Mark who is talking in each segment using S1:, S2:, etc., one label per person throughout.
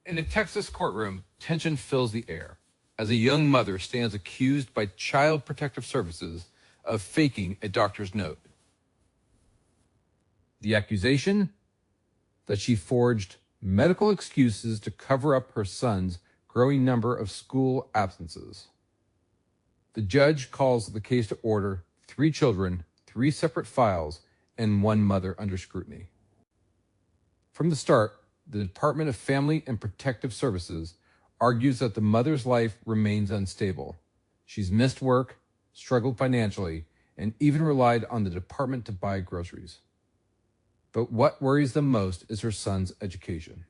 S1: In a Texas courtroom, tension fills the air as a young mother stands accused by Child Protective Services of faking a doctor's note. The accusation? That she forged medical excuses to cover up her son's growing number of school absences. The judge calls the case to order, 3 children, 3 separate files, and 1 mother under scrutiny. From the start, the Department of Family and Protective Services argues that the mother's life remains unstable. She's missed work, struggled financially, and even relied on the department to buy groceries. But what worries them most is her son's education.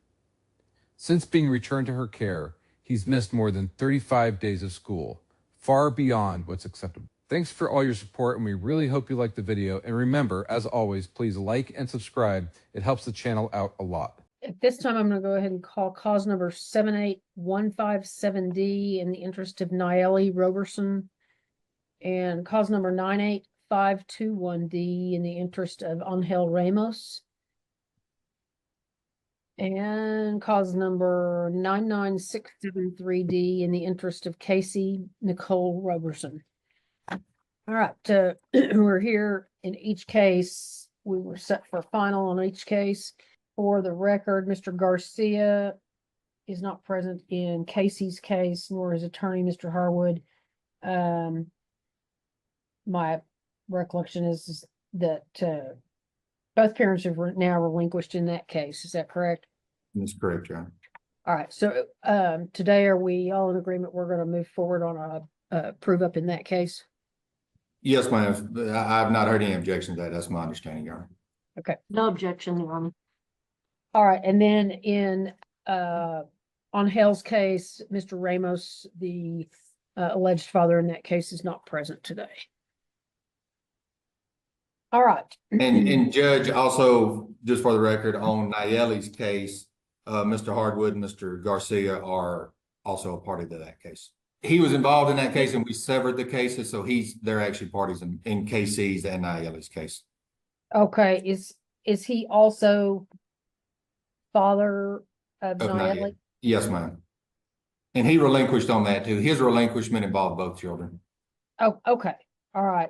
S1: Since being returned to her care, he's missed more than 35 days of school, far beyond what's acceptable. Thanks for all your support, and we really hope you liked the video. And remember, as always, please like and subscribe. It helps the channel out a lot.
S2: At this time, I'm going to go ahead and call cause number 78157D in the interest of Niele Roberson, and cause number 98521D in the interest of Angel Ramos, and cause number 99673D in the interest of Casey Nicole Roberson. All right, we're here in each case. We were set for final on each case. For the record, Mr. Garcia is not present in Casey's case, nor his attorney, Mr. Harwood. My recollection is that both parents have now relinquished in that case. Is that correct?
S3: That's correct, John.
S2: All right, so today, are we all in agreement we're going to move forward on a prove up in that case?
S3: Yes, ma'am. I've not heard any objection to that. That's my understanding, Your Honor.
S2: Okay.
S4: No objection, Your Honor.
S2: All right, and then in Angel's case, Mr. Ramos, the alleged father in that case, is not present today. All right.
S3: And Judge, also, just for the record, on Niele's case, Mr. Hardwood and Mr. Garcia are also a party to that case. He was involved in that case and we severed the cases, so they're actually parties in KC's and Niele's case.
S2: Okay, is he also father of Niele?
S3: Yes, ma'am. And he relinquished on that too. His relinquishment involved both children.
S2: Oh, okay. All right.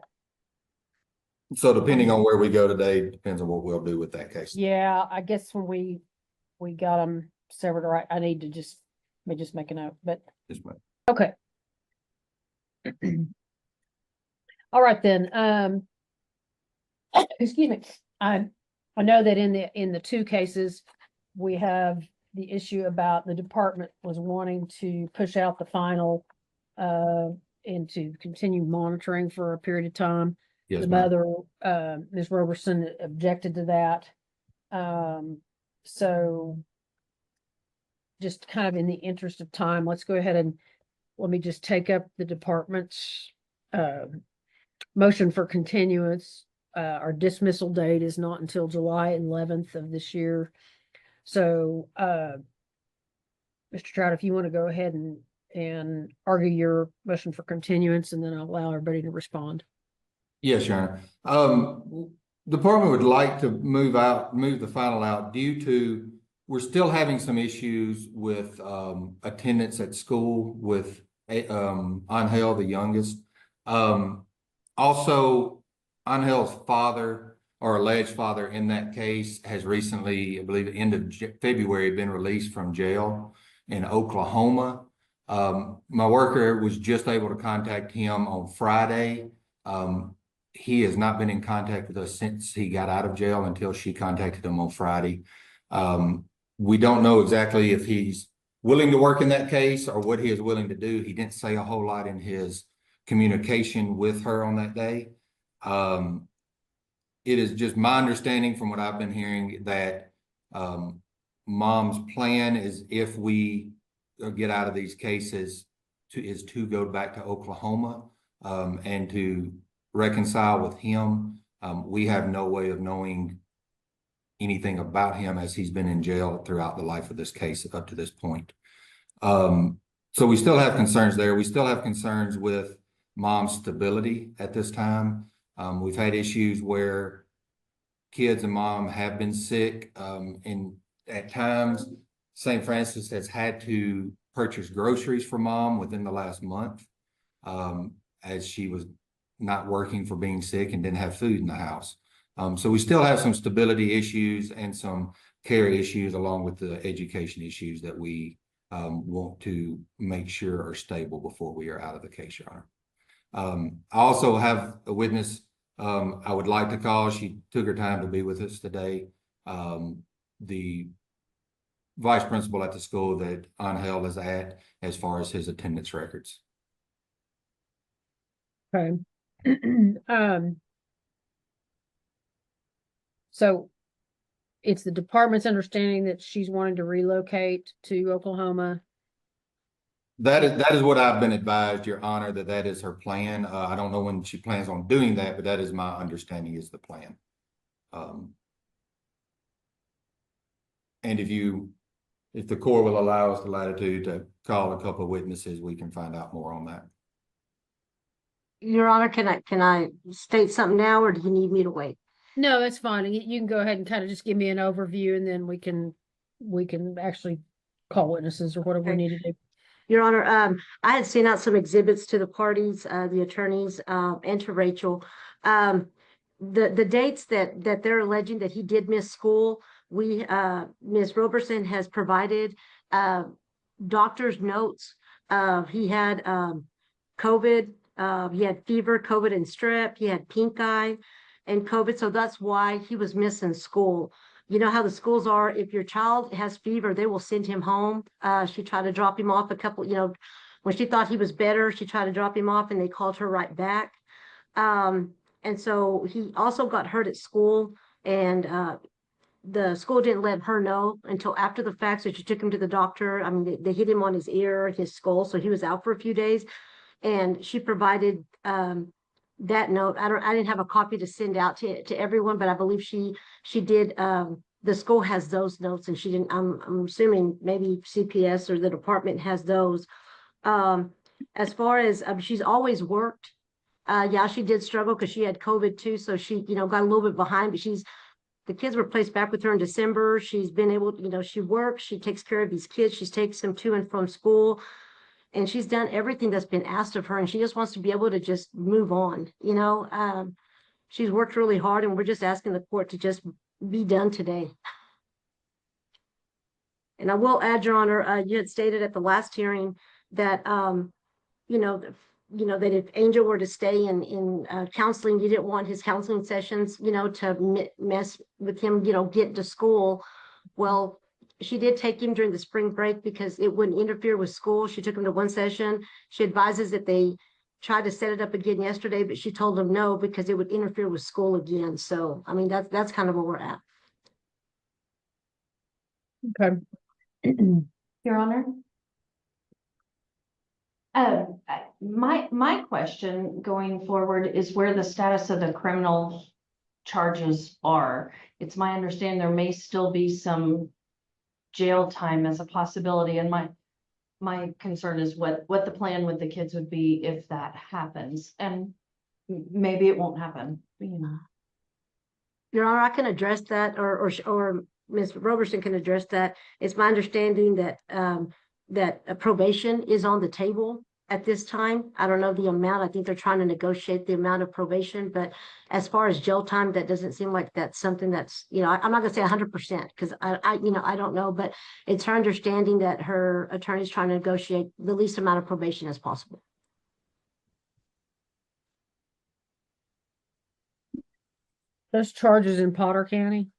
S3: So depending on where we go today, depends on what we'll do with that case.
S2: Yeah, I guess when we got them severed, right, I need to just make a note, but
S3: Yes, ma'am.
S2: okay. All right then. Excuse me. I know that in the 2 cases we have the issue about the department was wanting to push out the final and to continue monitoring for a period of time.
S3: Yes,
S2: the
S3: ma'am.
S2: mother, Ms. Roberson, objected to that. So just kind of in the interest of time, let's go ahead and let me just take up the department's motion for continuance. Our dismissal date is not until July 11th of this year. So, Mr. Trout, if you want to go ahead and argue your motion for continuance, and then I'll allow everybody to respond.
S3: Yes, Your Honor. Department would like to move the final out due to, we're still having some issues with attendance at school with Angel, the youngest. Also, Angel's father, or alleged father in that case, has recently, I believe, at the end of February, been released from jail in Oklahoma. My worker was just able to contact him on Friday. He has not been in contact with us since he got out of jail until she contacted him on Friday. We don't know exactly if he's willing to work in that case or what he is willing to do. He didn't say a whole lot in his communication with her on that day. It is just my understanding from what I've been hearing that mom's plan is, if we get out of these cases, is to go back to Oklahoma and to reconcile with him. We have no way of knowing anything about him as he's been in jail throughout the life of this case up to this point. So we still have concerns there. We still have concerns with mom's stability at this time. We've had issues where kids and mom have been sick at times. St. Francis has had to purchase groceries for mom within the last month, as she was not working for being sick and didn't have food in the house. So we still have some stability issues and some care issues along with the education issues that we want to make sure are stable before we are out of the case, Your Honor. I also have a witness I would like to call. She took her time to be with us today. The vice principal at the school that Angel is at, as far as his attendance records.
S2: Okay. So it's the department's understanding that she's wanting to relocate to Oklahoma.
S3: That is what I've been advised, Your Honor, that is her plan. I don't know when she plans on doing that, but that is my understanding is the plan. And if the court will allow us the latitude to call a couple of witnesses, we can find out more on that.
S4: Your Honor, can I state something now, or do you need me to wait?
S2: No, that's fine. You can go ahead and kind of just give me an overview, and then we can actually call witnesses or whatever we
S4: Okay.
S2: need to do.
S4: Your Honor, I had sent out some exhibits to the parties, the attorneys, and to Rachel. The dates that they're alleging that he did miss school, Ms. Roberson has provided doctor's notes. He had COVID, he had fever, COVID and strep, he had pink eye and COVID, so that's why he was missing school. You know how the schools are, if your child has fever, they will send him home. She tried to drop him off a couple, when she thought he was better, she tried to drop him off and they called her right back. And so he also got hurt at school, and the school didn't let her know until after the fact. So she took him to the doctor. I mean, they hit him on his ear, his skull. So he was out for a few days, and she provided that note. I didn't have a copy to send out to everyone, but I believe she did. The school has those notes, and she didn't. I'm assuming maybe CPS or the department has those. As far as she's always worked. Yeah, she did struggle because she had COVID too, so she got a little bit behind. But the kids were placed back with her in December. She's been able, she works, she takes care of these kids, she takes them to and from school. And she's done everything that's been asked of her, and she just wants to be able to just move on. She's worked really hard, and we're just asking the court to just be done today. And I will add, Your Honor, you had stated at the last hearing that, that if Angel were to stay in counseling, you didn't want his counseling sessions, to mess with him, getting to school. Well, she did take him during the spring break because it wouldn't interfere with school. She took him to one session. She advises that they tried to set it up again yesterday, but she told them no because it would interfere with school again. So, I mean, that's kind of where we're at.
S2: Okay.
S5: Your Honor? My question going forward is where the status of the criminal charges are. It's my understanding there may still be some jail time as a possibility, and my concern is what the plan with the kids would be if that happens, and maybe it won't happen.
S4: Your Honor, I can address that, or Ms. Roberson can address that. It's my understanding that that a probation is on the table at this time. I don't know the amount. I think they're trying to negotiate the amount of probation, but as far as jail time, that doesn't seem like that's something that's, I'm not gonna say 100% because I don't know, but it's her understanding that her attorney's trying to negotiate the least amount of probation as possible.
S2: Those charges in Potter County?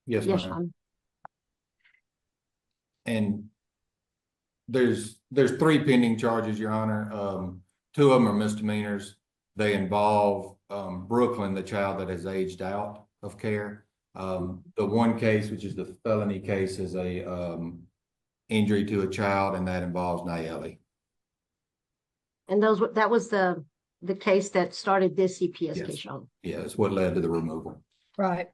S3: Yes,
S4: Yes,
S3: ma'am.
S4: ma'am.
S3: And there's 3 pending charges, Your Honor. 2 of them are misdemeanors. They involve Brooklyn, the child that has aged out of care. The one case, which is the felony case, is a injury to a child, and that involves Nayeli.
S4: And that was the case that started this CPS
S3: Yes.
S4: case, Your Honor.
S3: Yeah, that's what led to the removal.
S2: Right.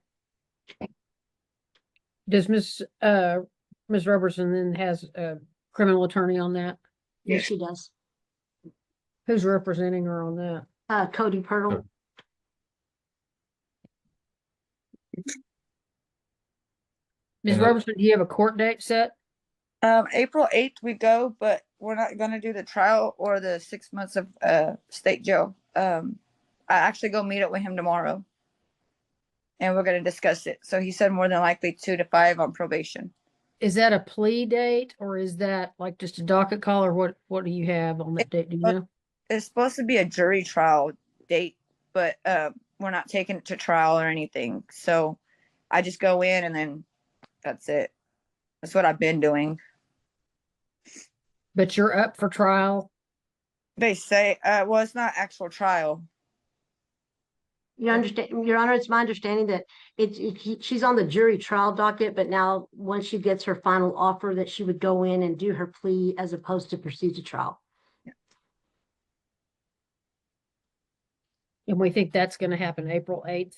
S2: Does Miss Robertson then has a criminal attorney on that?
S4: Yes, she does.
S2: Who's representing her on that?
S4: Cody Pirtle.
S2: Ms.
S3: And
S2: Robertson, do you have a court date set?
S6: April 8th we go, but we're not gonna do the trial or the 6 months of state jail. I actually go meet up with him tomorrow and we're gonna discuss it. So he said more than likely 2 to 5 on probation.
S2: Is that a plea date or is that like just a docket call or what do you have on that date? Do you know?
S6: It's supposed to be a jury trial date, but we're not taking it to trial or anything. So I just go in and then that's it. That's what I've been doing.
S2: But you're up for trial?
S6: They say, well, it's not actual trial.
S4: You understand, Your Honor, it's my understanding that she's on the jury trial docket, but now once she gets her final offer, that she would go in and do her plea as opposed to proceed to trial.
S2: And we think that's gonna happen April 8th?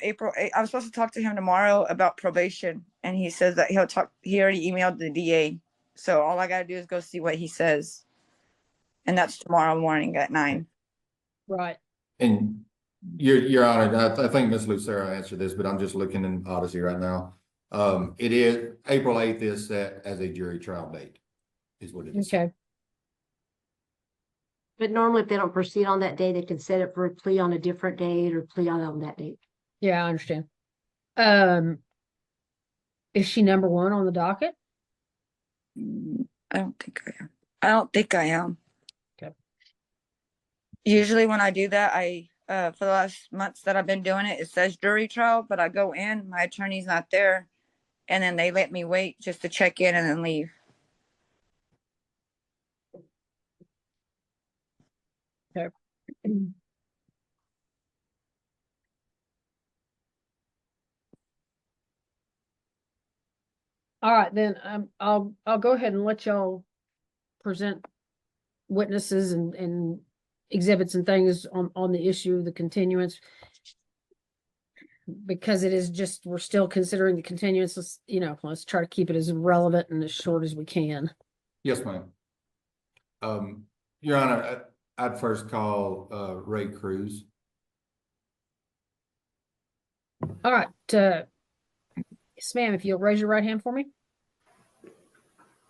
S6: April 8th. I'm supposed to talk to him tomorrow about probation, and he says that he'll talk. He already emailed the DA, so all I gotta do is go see what he says, and that's tomorrow morning at 9.
S2: Right.
S3: And Your Honor, I think Ms. Lucero answered this, but I'm just looking in Odyssey right now. It is, April 8th is set as a jury trial date, is what it is.
S2: Okay.
S4: But normally if they don't proceed on that day, they can set it for a plea on a different date or plea on that date.
S2: Yeah, I understand. Is she number one on the docket?
S6: I don't think I am. I don't think I am.
S2: Okay.
S6: Usually when I do that, for the last months that I've been doing it, it says jury trial, but I go in, my attorney's not there, and then they let me wait just to check in and then leave.
S2: Okay. All right, then I'll go ahead and let y'all present witnesses and exhibits and things on the issue of the continuance. Because it is just, we're still considering the continuance, let's try to keep it as relevant and as short as we can.
S3: Yes, ma'am. Your Honor, I'd first call Ray Cruz.
S2: All right, yes, ma'am, if you'll raise your right hand for me.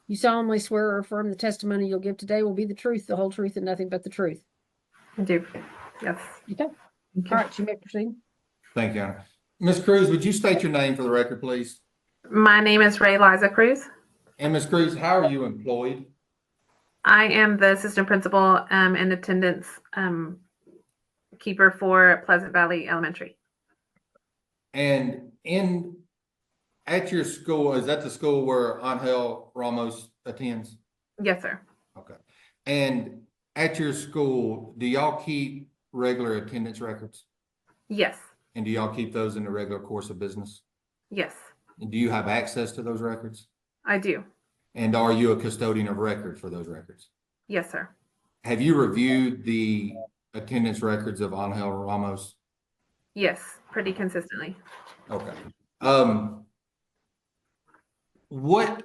S2: You solemnly swear or affirm the testimony you'll give today will be the truth, the whole truth, and nothing but the truth.
S7: I do. Yes.
S2: Okay. All right, you may proceed.
S3: Thank you, Your Honor. Ms. Cruz, would you state your name for the record, please?
S7: My name is Ray Liza Cruz.
S3: And Ms. Cruz, how are you employed?
S7: I am the assistant principal and attendance keeper for Pleasant Valley Elementary.
S3: And at your school, is that the school where Angel Ramos attends?
S7: Yes, sir.
S3: Okay. And at your school, do y'all keep regular attendance records?
S7: Yes.
S3: And do y'all keep those in the regular course of business?
S7: Yes,
S3: And do you have access to those records?
S7: I do.
S3: And are you a custodian of record for those records?
S7: Yes, sir. Have
S3: you reviewed the attendance records of Angel Ramos?
S7: Yes, pretty consistently.
S3: Okay. What,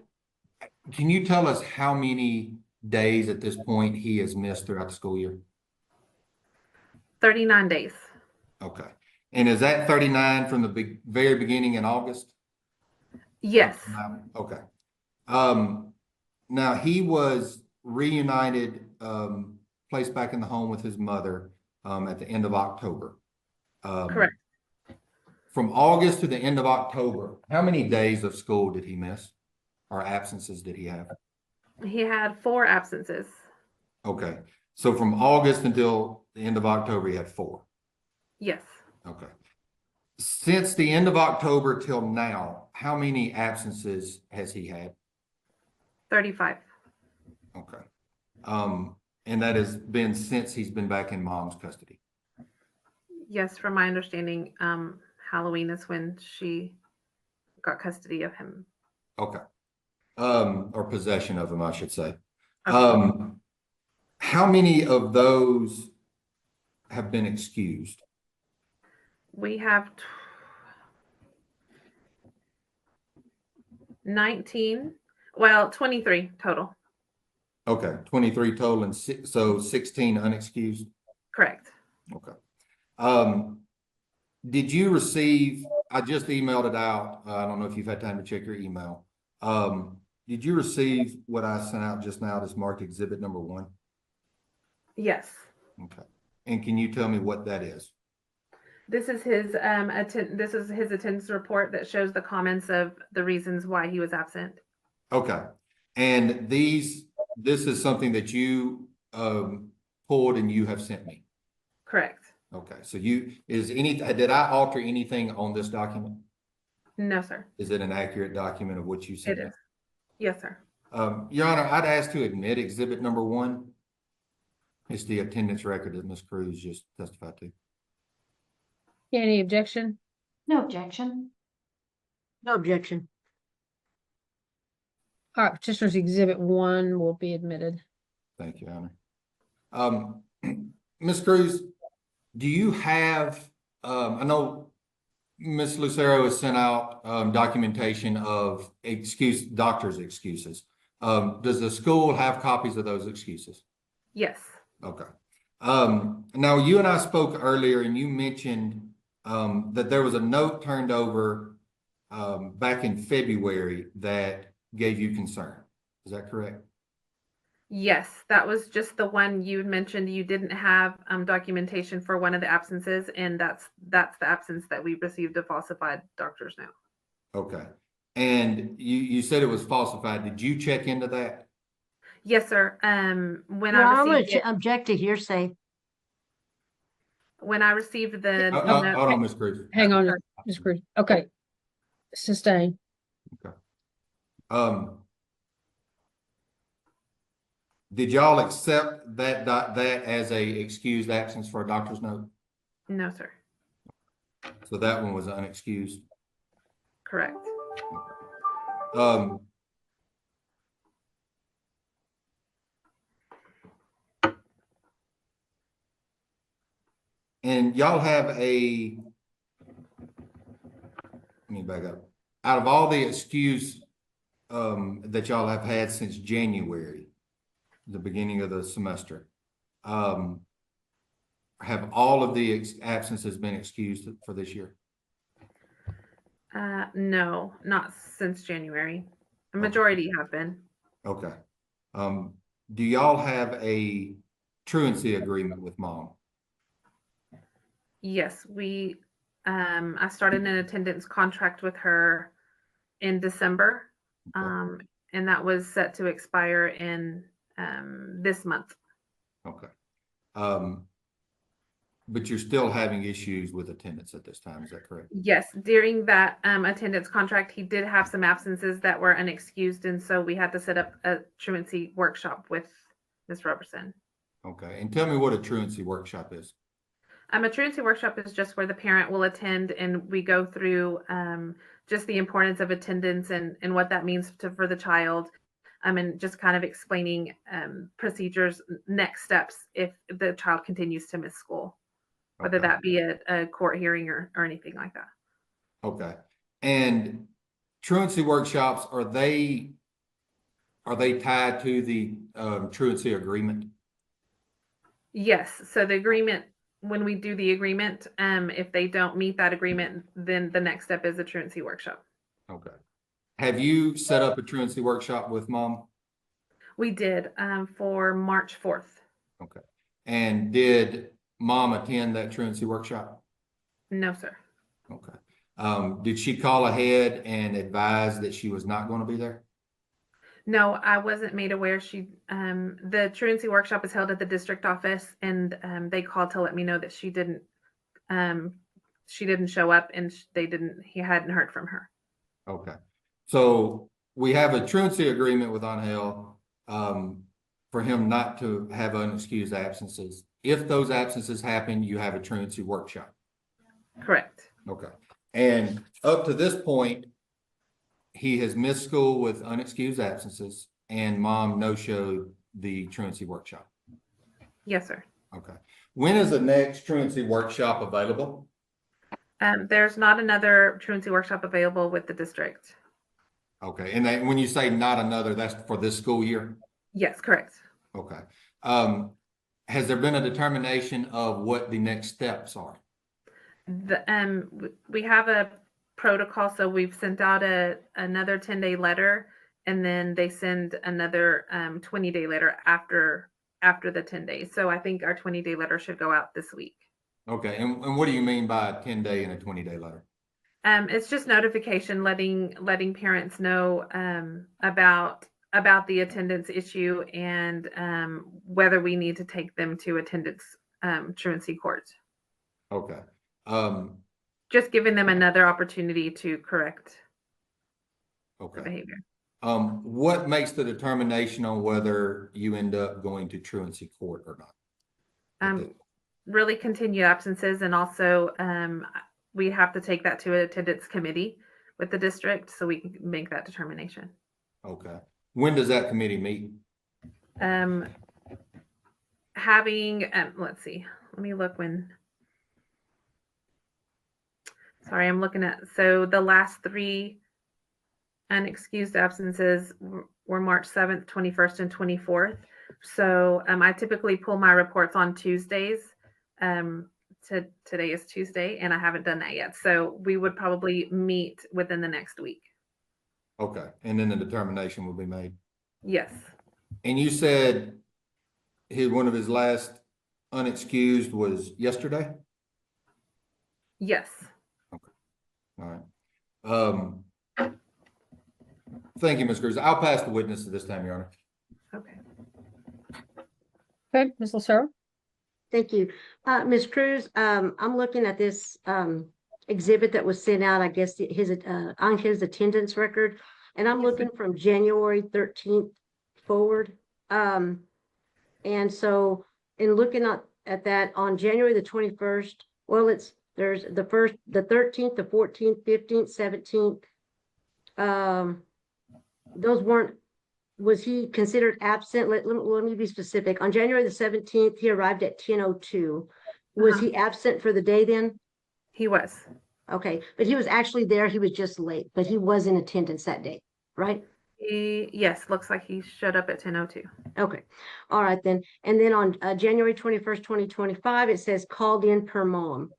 S3: can you tell us how many days at this point he has missed throughout the school year?
S7: 39 days.
S3: Okay. And is that 39 from the very beginning in August?
S7: Yes.
S3: Okay. Now he was reunited, placed back in the home with his mother, at the end of October.
S7: Correct.
S3: From August to the end of October, how many days of school did he miss or absences did he have?
S7: He had 4 absences.
S3: Okay. So from August until the end of October, he had 4.
S7: Yes.
S3: Okay. Since the end of October till now, how many absences has he had?
S7: 35.
S3: Okay. And that has been since he's been back in mom's custody.
S7: Yes, from my understanding, Halloween is when she got custody of him.
S3: Okay. Or possession of him, I should say.
S7: Okay.
S3: How many of those have been excused?
S7: We have 19, well, 23 total.
S3: Okay, 23 total and so 16 unexcused?
S7: Correct.
S3: Okay. Did you receive, I just emailed it out. I don't know if you've had time to check your email. did you receive what I sent out just now that's marked exhibit number 1?
S7: Yes.
S3: Okay. And can you tell me what that is?
S7: This is his this is his attendance report that shows the comments of the reasons why he was absent.
S3: Okay. And this is something that you pulled and you have sent me.
S7: Correct.
S3: Okay. So did I alter anything on this document?
S7: No, sir.
S3: Is it an accurate document of what you sent
S7: It
S3: me?
S7: is. Yes, sir.
S3: Your Honor, I'd ask to admit exhibit number 1. It's the attendance record that Ms. Cruz just testified to.
S2: Any objection?
S5: No objection.
S4: No objection.
S2: All right, Petitioner's Exhibit 1 will be admitted.
S3: Thank you, Your Honor. Ms. Cruz, do you have, I know Ms. Lucero has sent out documentation of doctor's excuses. Does the school have copies of those excuses?
S7: Yes.
S3: Okay. Now you and I spoke earlier and you mentioned that there was a note turned over back in February that gave you concern. Is that correct?
S7: Yes, that was just the one you mentioned you didn't have documentation for one of the absences, and that's the absence that we received a falsified doctor's note.
S3: Okay. And you said it was falsified. Did you check into that?
S7: Yes, sir. When
S4: Your
S7: I
S4: Honor,
S7: received it,
S4: object to hearsay.
S7: when I received the
S3: Hold
S7: note,
S3: on, Ms. Cruz.
S2: Hang on, Ms. Cruz. Okay. Sustain.
S3: Did y'all accept that as a excused absence for a doctor's note?
S7: no, sir.
S3: So that one was unexcused.
S7: Correct.
S3: And y'all have let me back up. Out of all the excuse that y'all have had since January, the beginning of the semester, have all of the absences been excused for this year?
S7: No, not since January. A majority have been.
S3: Okay. Do y'all have a truancy agreement with Mom?
S7: Yes, I started an attendance contract with her in December.
S3: Okay.
S7: And that was set to expire in this month.
S3: Okay. But you're still having issues with attendance at this time, is that correct?
S7: Yes, during that attendance contract, he did have some absences that were unexcused, and so we had to set up a truancy workshop with Ms. Robertson.
S3: Okay, and tell me what a truancy workshop is.
S7: A truancy workshop is just where the parent will attend and we go through just the importance of attendance and what that means for the child. And just kind of explaining procedures, next steps if the child continues to miss school, whether
S3: Okay.
S7: that be a court hearing or anything like that.
S3: Okay, and truancy workshops, are they tied to the truancy agreement?
S7: Yes, so the agreement, when we do the agreement, if they don't meet that agreement, then the next step is a truancy workshop.
S3: Okay. Have you set up a truancy workshop with Mom?
S7: We did for March 4th.
S3: Okay. And did Mom attend that truancy workshop?
S7: No, sir.
S3: Okay. Did she call ahead and advise that she was not going to be there?
S7: No, I wasn't made aware. The truancy workshop is held at the district office, and they called to let me know that she didn't show up, and he hadn't heard from her.
S3: Okay. So we have a truancy agreement with Angel for him not to have unexcused absences. If those absences happen, you have a truancy workshop.
S7: Correct.
S3: Okay. And up to this point, he has missed school with unexcused absences, and Mom no-showed the truancy workshop.
S7: Yes, sir.
S3: Okay. When is the next truancy workshop available?
S7: There's not another truancy workshop available with the district.
S3: Okay. And when you say not another, that's for this school year?
S7: Yes, correct.
S3: Okay. Has there been a determination of what the next steps are?
S7: We have a protocol, so we've sent out another 10-day letter, and then they send another 20-day letter after the 10 days. So I think our 20-day letter should go out this week.
S3: Okay, and what do you mean by a 10-day and a 20-day letter?
S7: It's just notification, letting parents know about the attendance issue and whether we need to take them to attendance truancy court.
S3: Okay.
S7: Just giving them another opportunity to correct the
S3: Okay.
S7: behavior.
S3: What makes the determination on whether you end up going to truancy court or not?
S7: Really continued absences, and also we have to take that to an attendance committee with the district so we can make that determination.
S3: Okay. When does that committee meet?
S7: Having let's see, let me look when. Sorry, I'm looking at, so the last 3 unexcused absences were March 7th, 21st, and 24th. So I typically pull my reports on Tuesdays. Today is Tuesday, and I haven't done that yet. So we would probably meet within the next week.
S3: Okay, and then the determination will be made.
S7: Yes.
S3: And you said one of his last unexcused was yesterday?
S7: Yes.
S3: All right. Thank you, Ms. Cruz. I'll pass the witness at this time, Your Honor.
S7: Okay.
S2: Okay, Ms. Lucero?
S4: Thank you. Ms. Cruz, I'm looking at this exhibit that was sent out, I guess on his attendance record, and I'm looking from January 13th forward. And so in looking at that on January the 21st, well, there's the 13th, the 14th, 15th, 17th. Those weren't, was he considered absent? Let me be specific. On January the 17th, he arrived at 10:02. Was he absent for the day then?
S7: He was.
S4: Okay, but he was actually there. He was just late, but he was in attendance that day, right?
S7: Yes, looks like he showed up at 10:02.
S4: Okay, all right then. And then on January 21st, 2025, it says called in per mom.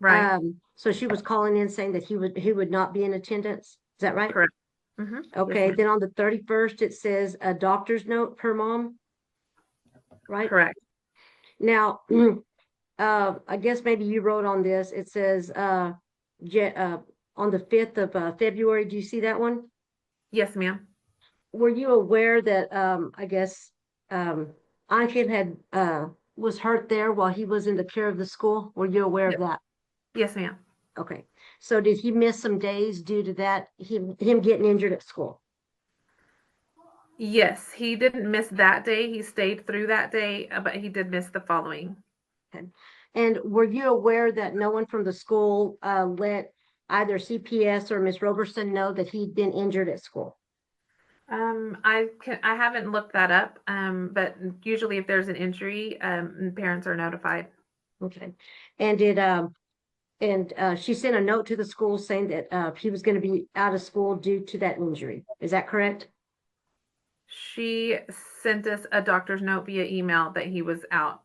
S7: Right.
S4: So she was calling in saying that he would not be in attendance. Is that right?
S7: Correct.
S4: Okay,
S7: Yes,
S4: then on the 31st, it says a doctor's note per mom, right?
S7: correct.
S4: Now, I guess maybe you wrote on this. It says on the 5th of February. Do you see that one?
S7: Yes, ma'am.
S4: Were you aware that I guess Ankin had was hurt there while he was in the care of the school? Were you aware of that?
S7: Yes, ma'am.
S4: Okay. So did he miss some days due to that, him getting injured at school?
S7: Yes, he didn't miss that day. He stayed through that day, but he did miss the following.
S4: Okay. And were you aware that no one from the school let either CPS or Ms. Roberson know that he'd been injured at school?
S7: I haven't looked that up, but usually if there's an injury, parents are notified.
S4: Okay. And she sent a note to the school saying that he was going to be out of school due to that injury. Is that correct?
S7: She sent us a doctor's note via email that he was out.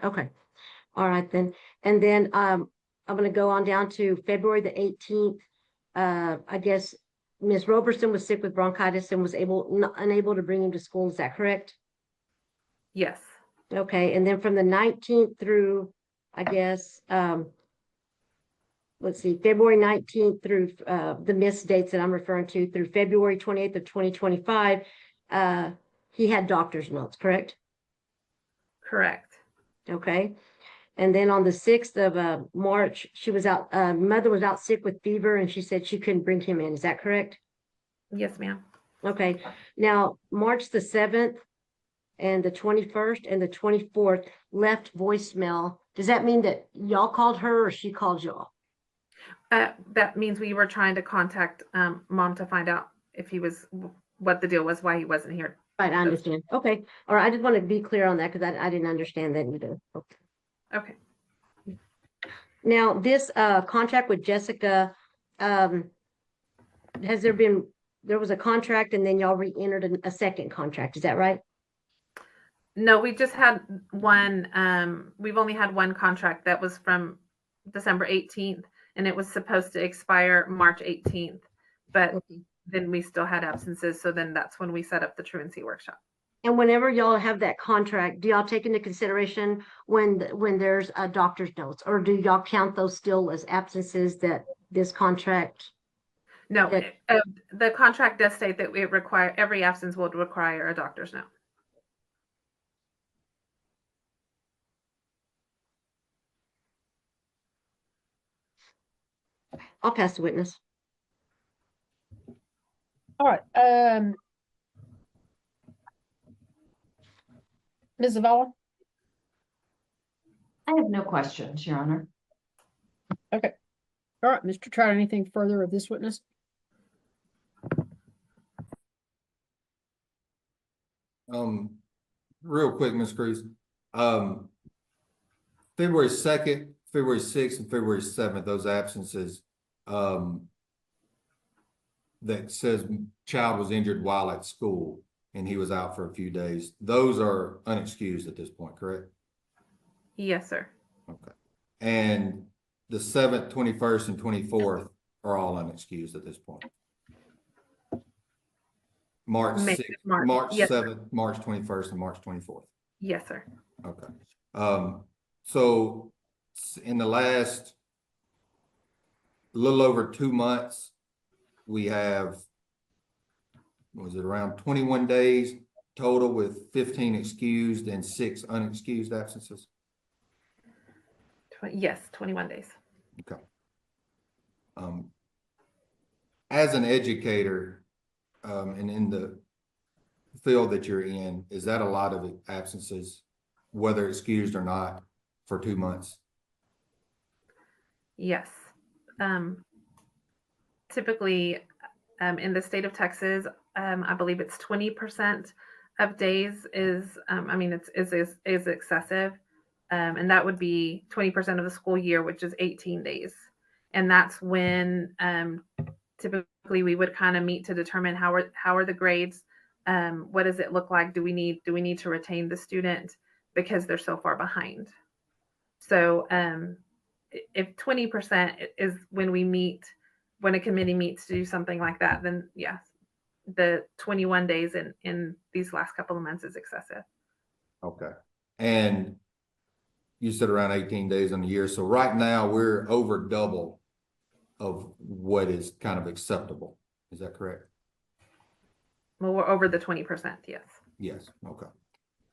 S4: Okay. All right then. And then I'm going to go on down to February the 18th. I guess Ms. Roberson was sick with bronchitis and was unable to bring him to school. Is that correct?
S7: Yes.
S4: Okay. And then from the 19th through, I guess, let's see, February 19th through the missed dates that I'm referring to through February 28th of 2025, he had doctor's notes, correct?
S7: Correct.
S4: Okay. And then on the 6th of March, she was out, mother was out sick with fever and she said she couldn't bring him in. Is that correct?
S7: Yes, ma'am.
S4: Okay. Now, March the 7th and the 21st and the 24th left voicemail. Does that mean that y'all called her or she called y'all?
S7: That means we were trying to contact mom to find out if he was, what the deal was, why he wasn't here.
S4: Right, I understand. Okay. All right. I just want to be clear on that because I didn't understand that either. Okay.
S7: Okay.
S4: Now, this contract with Jessica, there was a contract and then y'all re-entered a second contract. Is that right?
S7: No, we just had one. We've only had one contract that was from December 18th, and it was supposed to expire March 18th. But then we still had absences. So then that's when we set up the truancy workshop.
S4: And whenever y'all have that contract, do y'all take into consideration when there's a doctor's notes, or do y'all count those still as absences that this contract?
S7: No,
S4: That-
S7: the contract does state that every absence will require a doctor's note.
S4: I'll pass the witness.
S2: All right, Ms. Zavala?
S5: I have no questions, Your Honor.
S2: Okay. All right, Mr. Trout, anything further of this witness?
S3: Real quick, Ms. Cruz. February 2nd, February 6th, and February 7th, those absences, that says child was injured while at school and he was out for a few days. Those are unexcused at this point, correct?
S7: Yes, sir.
S3: Okay. And the 7th, 21st, and 24th are all unexcused at this point. March
S7: May-
S3: 6th,
S7: March.
S3: March
S7: Yes,
S3: 7th, March 21st, and March 24th.
S7: Yes, sir.
S3: Okay. So in the last little over 2 months, we have, was it around 21 days total with 15 excused and 6 unexcused absences?
S7: Yes, 21 days.
S3: Okay. As an educator, and in the field that you're in, is that a lot of absences, whether excused or not, for 2 months?
S7: Yes. Typically, in the state of Texas, I believe it's 20% of days is excessive. And that would be 20% of the school year, which is 18 days. And that's when typically we would kind of meet to determine how are the grades, what does it look like? Do we need to retain the student because they're so far behind? So if 20% is when a committee meets to do something like that, then yes, the 21 days in these last couple of months is excessive.
S3: Okay. And you said around 18 days in a year. So right now we're over double of what is kind of acceptable. Is that correct?
S7: Well, we're over the 20%. Yes.
S3: Yes. Okay.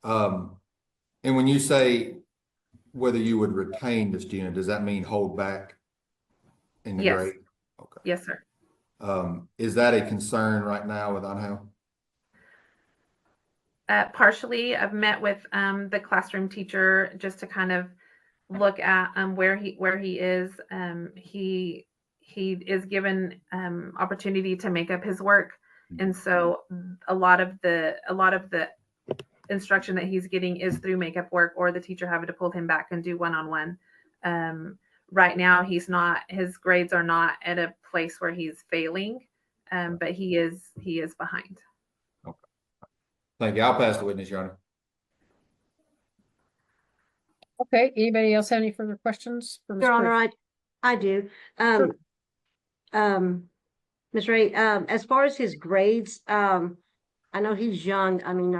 S3: And when you say whether you would retain the student, does that mean hold back in the
S7: Yes.
S3: grade? Okay.
S7: Yes, sir.
S3: Is that a concern right now with Angel?
S7: Partially, I've met with the classroom teacher just to kind of look at where he is. He is given opportunity to make up his work, and so a lot of the instruction that he's getting is through makeup work, or the teacher having to pull him back and do one-on-one. Right now, his grades are not at a place where he's failing, but he is behind.
S3: Okay. Thank you. I'll pass the witness, Your Honor.
S2: Okay, anybody else have any further questions for Ms.
S4: Your
S2: Cruz?
S4: Honor, I do.
S2: Sure.
S4: Ms. Ray, as far as his grades, I know he's young. I mean,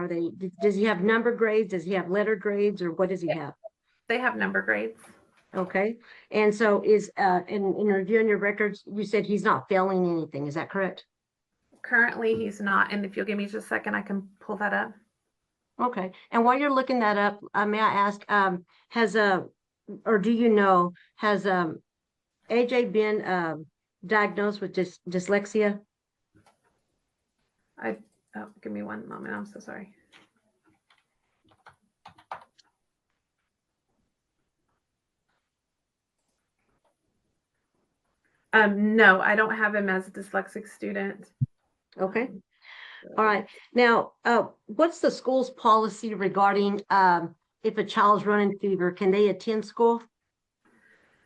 S4: does he have number grades? Does he have letter grades, or what does he have?
S7: They have number grades.
S4: Okay. And so in reviewing your records, you said he's not failing anything. Is that correct?
S7: Currently, he's not. And if you'll give me just a second, I can pull that up.
S4: Okay. And while you're looking that up, may I ask, or do you know, has AJ been diagnosed with dyslexia?
S7: Give me one moment. I'm so sorry. No, I don't have him as a dyslexic student.
S4: Okay. All right. Now, what's the school's policy regarding if a child's running fever, can they attend school?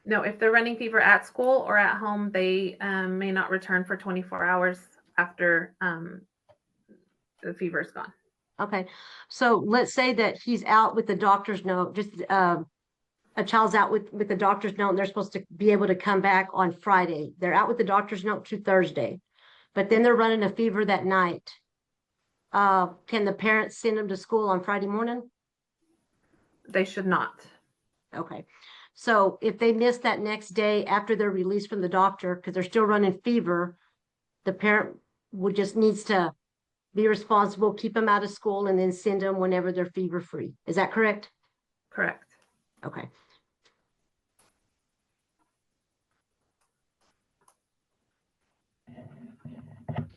S7: No, if they're running fever at school or at home, they may not return for 24 hours after the fever is gone.
S4: Okay. So let's say that he's out with the doctor's note, just a child's out with the doctor's note, and they're supposed to be able to come back on Friday. They're out with the doctor's note to Thursday. but then they're running a fever that night. Can the parents send them to school on Friday morning?
S7: They should not.
S4: Okay. So if they miss that next day after they're released from the doctor, because they're still running fever, the parent would just needs to be responsible, keep them out of school, and then send them whenever they're fever free. Is that correct?
S7: Correct.
S4: Okay.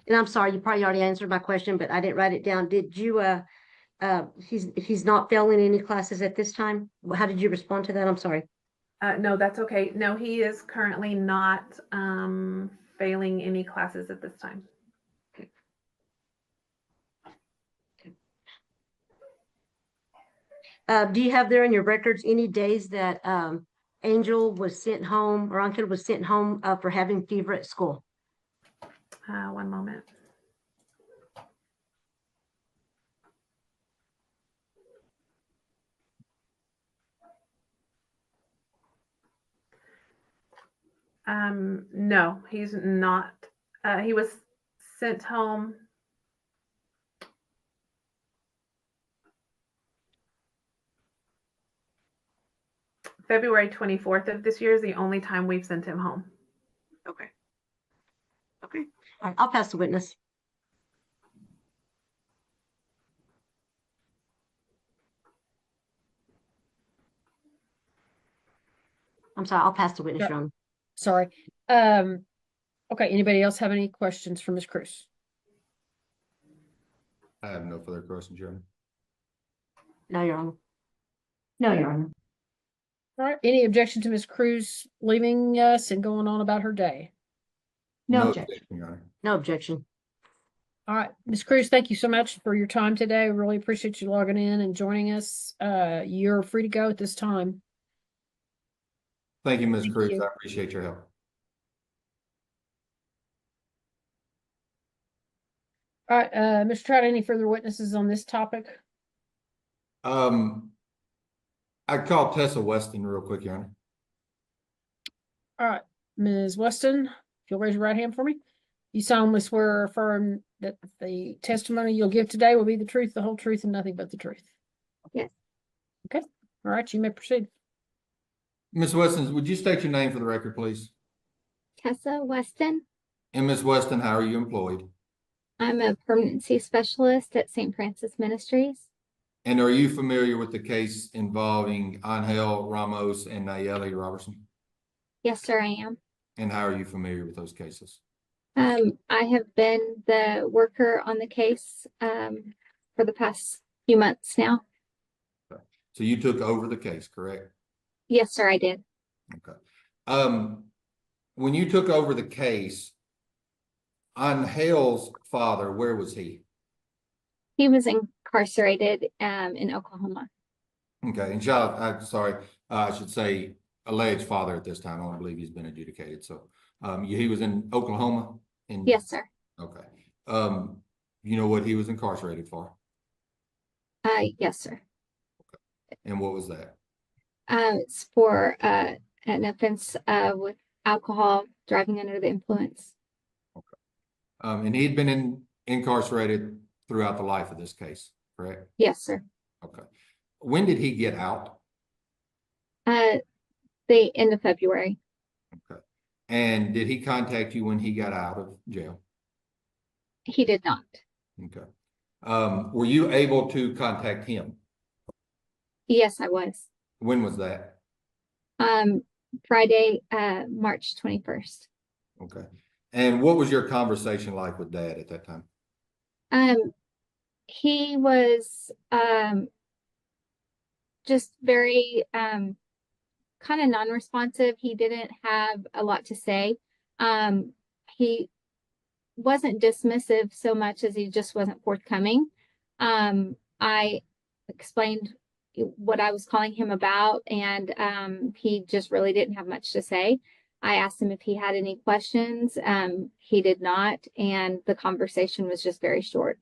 S4: And I'm sorry, you probably already answered my question, but I didn't write it down. Did you, he's not failing any classes at this time? How did you respond to that? I'm sorry.
S7: No, that's okay. No, he is currently not failing any classes at this time.
S4: Do you have there in your records any days that Angel was sent home or Uncle was sent home for having fever at school?
S7: One moment. No, he's not. He was sent home. February 24th of this year is the only time we've sent him home.
S4: Okay. Okay. All right. I'll pass the witness. I'm sorry. I'll pass the witness,
S2: Yeah.
S4: Your Honor.
S2: Sorry. Okay, anybody else have any questions for Ms. Cruz?
S3: I have no further questions, Your Honor.
S4: No, Your Honor.
S5: No, Your Honor.
S2: All right, any objection to Ms. Cruz leaving us and going on about her day?
S5: No objection.
S3: Your Honor.
S4: No objection.
S2: All right, Ms. Cruz, thank you so much for your time today. We really appreciate you logging in and joining us. You're free to go at this time.
S3: Thank you, Ms.
S2: Thank
S3: Cruz.
S2: you.
S3: I appreciate your help.
S2: All right, Mr. Trout, any further witnesses on this topic?
S3: I called Tessa Weston real quick, Your Honor.
S2: All right, Ms. Weston, if you'll raise your right hand for me. You solemnly swear or affirm that the testimony you'll give today will be the truth, the whole truth, and nothing but the truth?
S8: Yes.
S2: Okay, all right, you may proceed.
S3: Ms. Weston, would you state your name for the record, please?
S8: Tessa Weston.
S3: And Ms. Weston, how are you employed?
S8: I'm a permanency specialist at St. Francis Ministries.
S3: And are you familiar with the case involving Angel Ramos and Nayeli Robertson?
S8: Yes, sir, I am.
S3: And how are you familiar with those cases?
S8: I have been the worker on the case for the past few months now.
S3: So you took over the case, correct?
S8: Yes, sir, I did.
S3: Okay. When you took over the case, Angel's father, where was he?
S8: He was incarcerated in Oklahoma.
S3: Okay, and I should say alleged father at this time. I don't believe he's been adjudicated. So he was in Oklahoma?
S8: Yes, sir.
S3: Okay. You know what he was incarcerated for?
S8: Yes, sir.
S3: And what was that?
S8: It's for an offense with alcohol, driving under the influence.
S3: And he'd been incarcerated throughout the life of this case, correct?
S8: Yes, sir.
S3: Okay. When did he get out?
S8: The end of February.
S3: Okay. And did he contact you when he got out of jail?
S8: He did not.
S3: Okay. Were you able to contact him?
S8: Yes, I was.
S3: When was that?
S8: Friday, March 21st.
S3: Okay. And what was your conversation like with Dad at that time?
S8: He was just very kind of non-responsive. He didn't have a lot to say. He wasn't dismissive so much as he just wasn't forthcoming. I explained what I was calling him about, and he just really didn't have much to say. I asked him if he had any questions. He did not, and the conversation was just very short.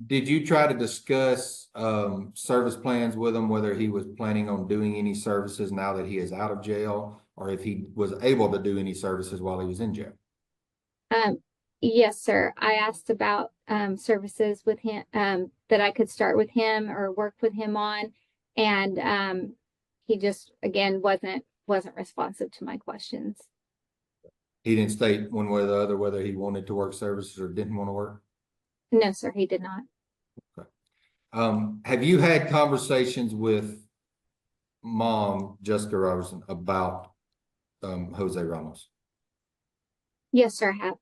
S3: Did you try to discuss service plans with him, whether he was planning on doing any services now that he is out of jail, or if he was able to do any services while he was in jail?
S8: Yes, sir. I asked about services with him that I could start with him or work with him on, and he just again wasn't responsive to my questions.
S3: He didn't state one way or the other whether he wanted to work services or didn't want to work?
S8: No, sir, he did not.
S3: Have you had conversations with mom, Jessica Robertson, about Jose Ramos?
S8: Yes, sir, I have.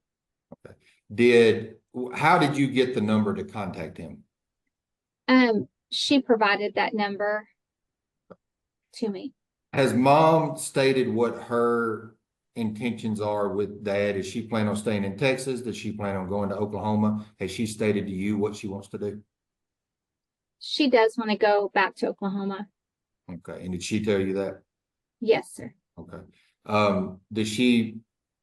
S3: How did you get the number to contact him?
S8: She provided that number to me.
S3: Has mom stated what her intentions are with dad? Is she planning on staying in Texas? Does she plan on going to Oklahoma? Has she stated to you what she wants to do?
S8: She does want to go back to Oklahoma.
S3: Okay, and did she tell you that?
S8: Yes, sir.
S3: Okay.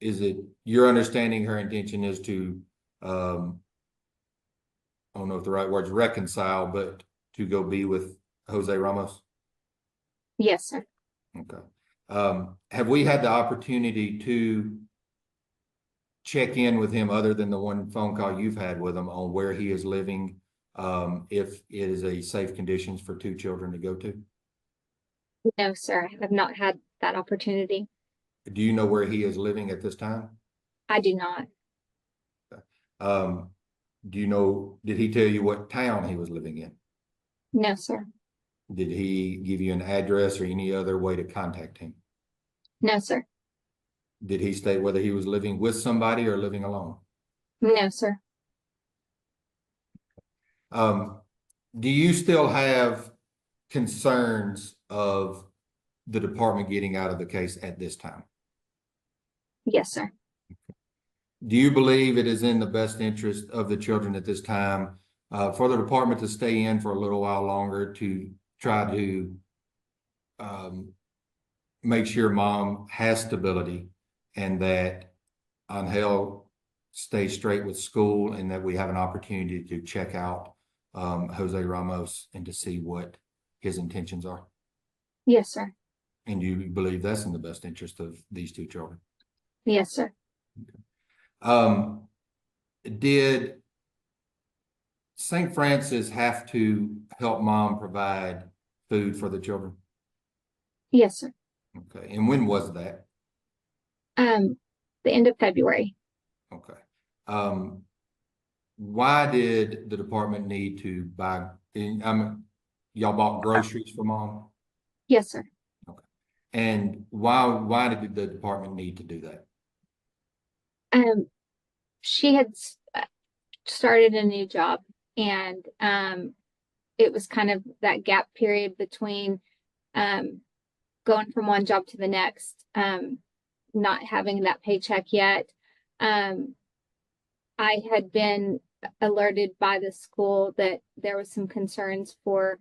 S3: Is it your understanding her intention is to, I don't know if the right word's reconcile, but to go be with Jose Ramos?
S8: Yes, sir.
S3: Okay. Have we had the opportunity to check in with him other than the one phone call you've had with him on where he is living? If it is a safe conditions for 2 children to go to?
S8: No, sir. I have not had that opportunity.
S3: Do you know where he is living at this time?
S8: I do not.
S3: Do you know, did he tell you what town he was living in?
S8: No, sir.
S3: Did he give you an address or any other way to contact him?
S8: No, sir.
S3: Did he state whether he was living with somebody or living alone?
S8: No, sir.
S3: Do you still have concerns of the department getting out of the case at this time?
S8: Yes, sir.
S3: Do you believe it is in the best interest of the children at this time for the department to stay in for a little while longer to try to make sure mom has stability and that Angel stays straight with school and that we have an opportunity to check out Jose Ramos and to see what his intentions are?
S8: Yes, sir.
S3: And do you believe that's in the best interest of these 2 children?
S8: Yes, sir.
S3: Did St. Francis have to help mom provide food for the children?
S8: Yes, sir.
S3: Okay, and when was that?
S8: The end of February.
S3: Okay. Why did the department need to buy, y'all bought groceries for mom?
S8: Yes, sir.
S3: Okay. And why did the department need to do that?
S8: She had started a new job, and it was kind of that gap period between going from one job to the next, not having that paycheck yet. I had been alerted by the school that there was some concerns for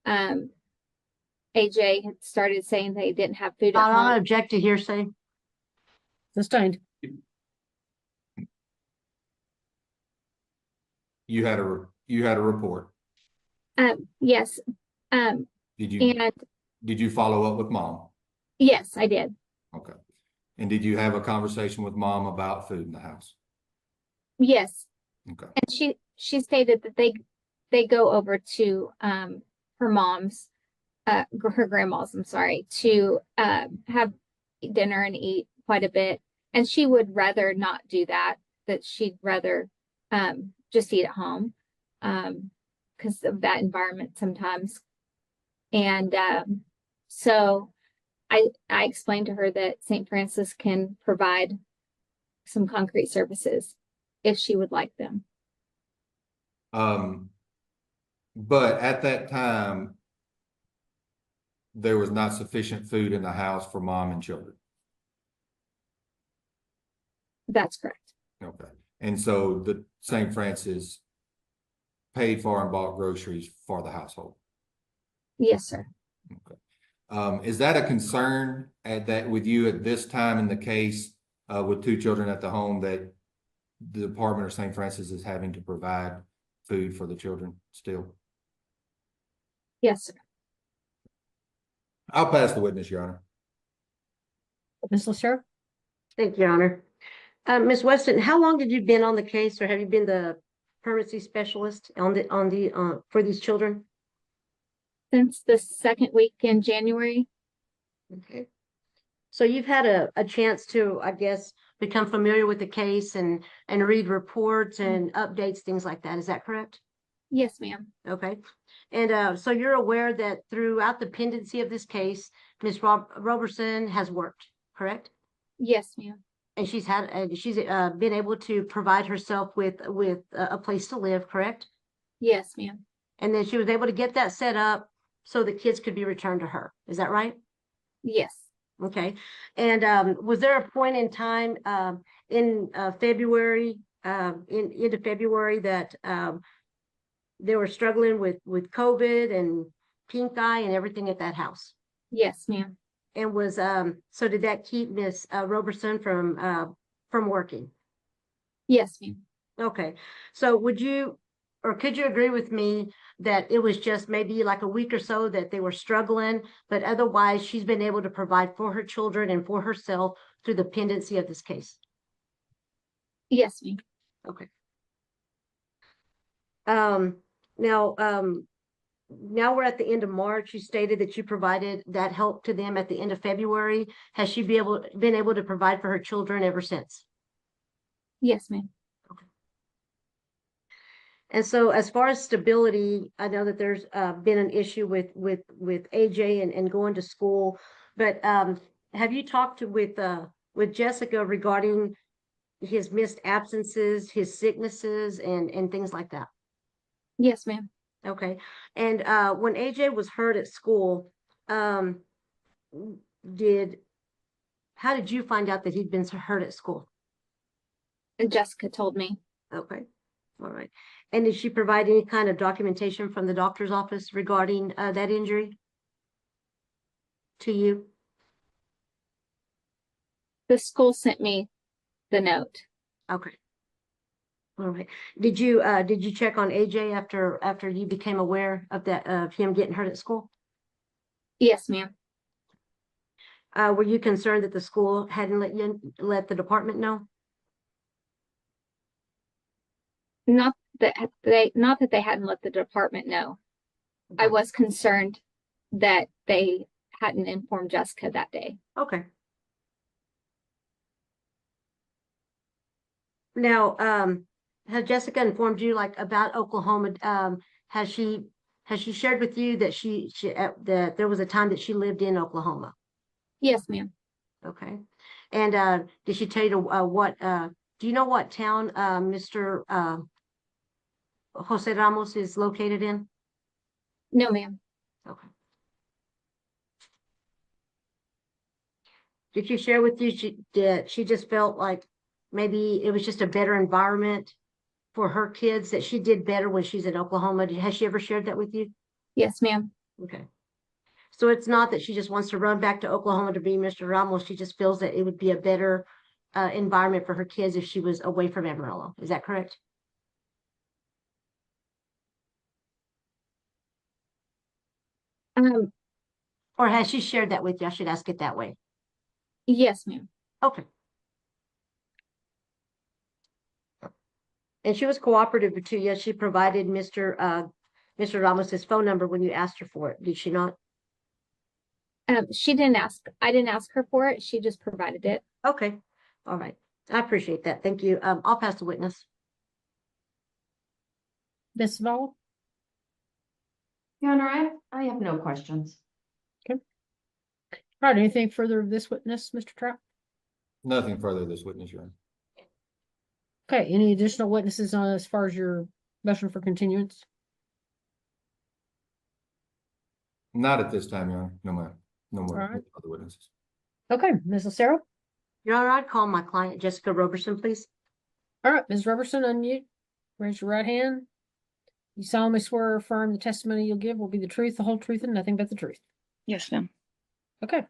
S8: AJ had started saying they didn't have food at
S4: I
S8: home.
S4: object to hearsay.
S2: Sustained.
S3: You had a report.
S8: Yes.
S3: Did you
S8: And
S3: did you follow up with mom?
S8: yes, I did.
S3: Okay. And did you have a conversation with mom about food in the house?
S8: Yes.
S3: Okay.
S8: And she stated that they go over to her mom's her grandma's, I'm sorry, to have dinner and eat quite a bit. And she would rather not do that she'd rather just eat at home because of that environment sometimes. And so I explained to her that St. Francis can provide some concrete services if she would like them.
S3: But at that time, there was not sufficient food in the house for mom and children.
S8: That's correct.
S3: Okay. And so the St. Francis paid for and bought groceries for the household.
S8: Yes, sir.
S3: Okay. Is that a concern with you at this time in the case with 2 children at the home that the department or St. Francis is having to provide food for the children still?
S8: Yes, sir.
S3: I'll pass the witness, Your Honor.
S2: Ms. LaSure?
S4: Thank you, Your Honor. Ms. Weston, how long have you been on the case, or have you been the permanency specialist for these children?
S8: Since the second week in January.
S4: Okay. So you've had a chance to, I guess, become familiar with the case and read reports and updates, things like that. Is that correct?
S8: Yes, ma'am.
S4: Okay. And so you're aware that throughout the pendency of this case, Ms. Roberson has worked, correct?
S8: Yes, ma'am.
S4: And she's been able to provide herself with a place to live, correct?
S8: Yes, ma'am.
S4: And then she was able to get that set up so the kids could be returned to her. Is that right?
S8: Yes.
S4: Okay. And was there a point in time in February, into February that they were struggling with COVID and pink eye and everything at that house?
S8: Yes, ma'am.
S4: And was so did that keep Miss Roberson from working?
S8: Yes, ma'am.
S4: Okay. So would you or could you agree with me that it was just maybe like a week or so that they were struggling, but otherwise she's been able to provide for her children and for herself through the pendency of this case?
S8: Yes, ma'am.
S4: Okay. Now we're at the end of March. You stated that you provided that help to them at the end of February. Has she been able to provide for her children ever since?
S8: Yes, ma'am.
S4: And so as far as stability, I know that there's been an issue with AJ and going to school, but have you talked with Jessica regarding his missed absences, his sicknesses, and things like that?
S8: Yes, ma'am.
S4: Okay. And when AJ was hurt at school, how did you find out that he'd been hurt at school?
S8: Jessica told me.
S4: Okay. All right. And did she provide any kind of documentation from the doctor's office regarding that injury to you?
S8: The school sent me the note.
S4: Okay. All right. Did you check on AJ after you became aware of that, of him getting hurt at school?
S8: Yes, ma'am.
S4: Were you concerned that the school hadn't let the department know?
S8: Not that they hadn't let the department know. I was concerned that they hadn't informed Jessica that day.
S4: Okay. Now, has Jessica informed you like about Oklahoma? Has she shared with you that that there was a time that she lived in Oklahoma?
S8: Yes, ma'am.
S4: Okay. And did she tell you what do you know what town Mr. Jose Ramos is located in?
S8: No, ma'am.
S4: Okay. Did she share with you she just felt like maybe it was just a better environment for her kids, that she did better when she's in Oklahoma? Has she ever shared that with you?
S8: Yes, ma'am.
S4: Okay. So it's not that she just wants to run back to Oklahoma to be Mr. Ramos. She just feels that it would be a better environment for her kids if she was away from Amarillo. Is that correct? Or has she shared that with you? I should ask it that way.
S8: Yes, ma'am.
S4: Okay. And she was cooperative to you. She provided Mr. Ramos's phone number when you asked her for it, did she not?
S8: She didn't ask. I didn't ask her for it. She just provided it.
S4: Okay. All right. I appreciate that. Thank you. I'll pass the witness.
S2: Ms. Vaughn?
S5: Your Honor, I have no questions.
S2: All right, anything further of this witness, Mr. Trout?
S3: Nothing further, this witness, Your Honor.
S2: Okay, any additional witnesses on as far as your motion for continuance?
S3: Not at this time, Your Honor. No more. No more
S2: All right.
S3: other witnesses.
S2: Okay, Ms. Lucero?
S4: Your Honor, I'd call my client, Jessica Roberson, please.
S2: All right, Ms. Roberson, unmute. Raise your right hand. You solemnly swear or affirm the testimony you'll give will be the truth, the whole truth, and nothing but the truth.
S6: Yes, ma'am.
S2: Okay.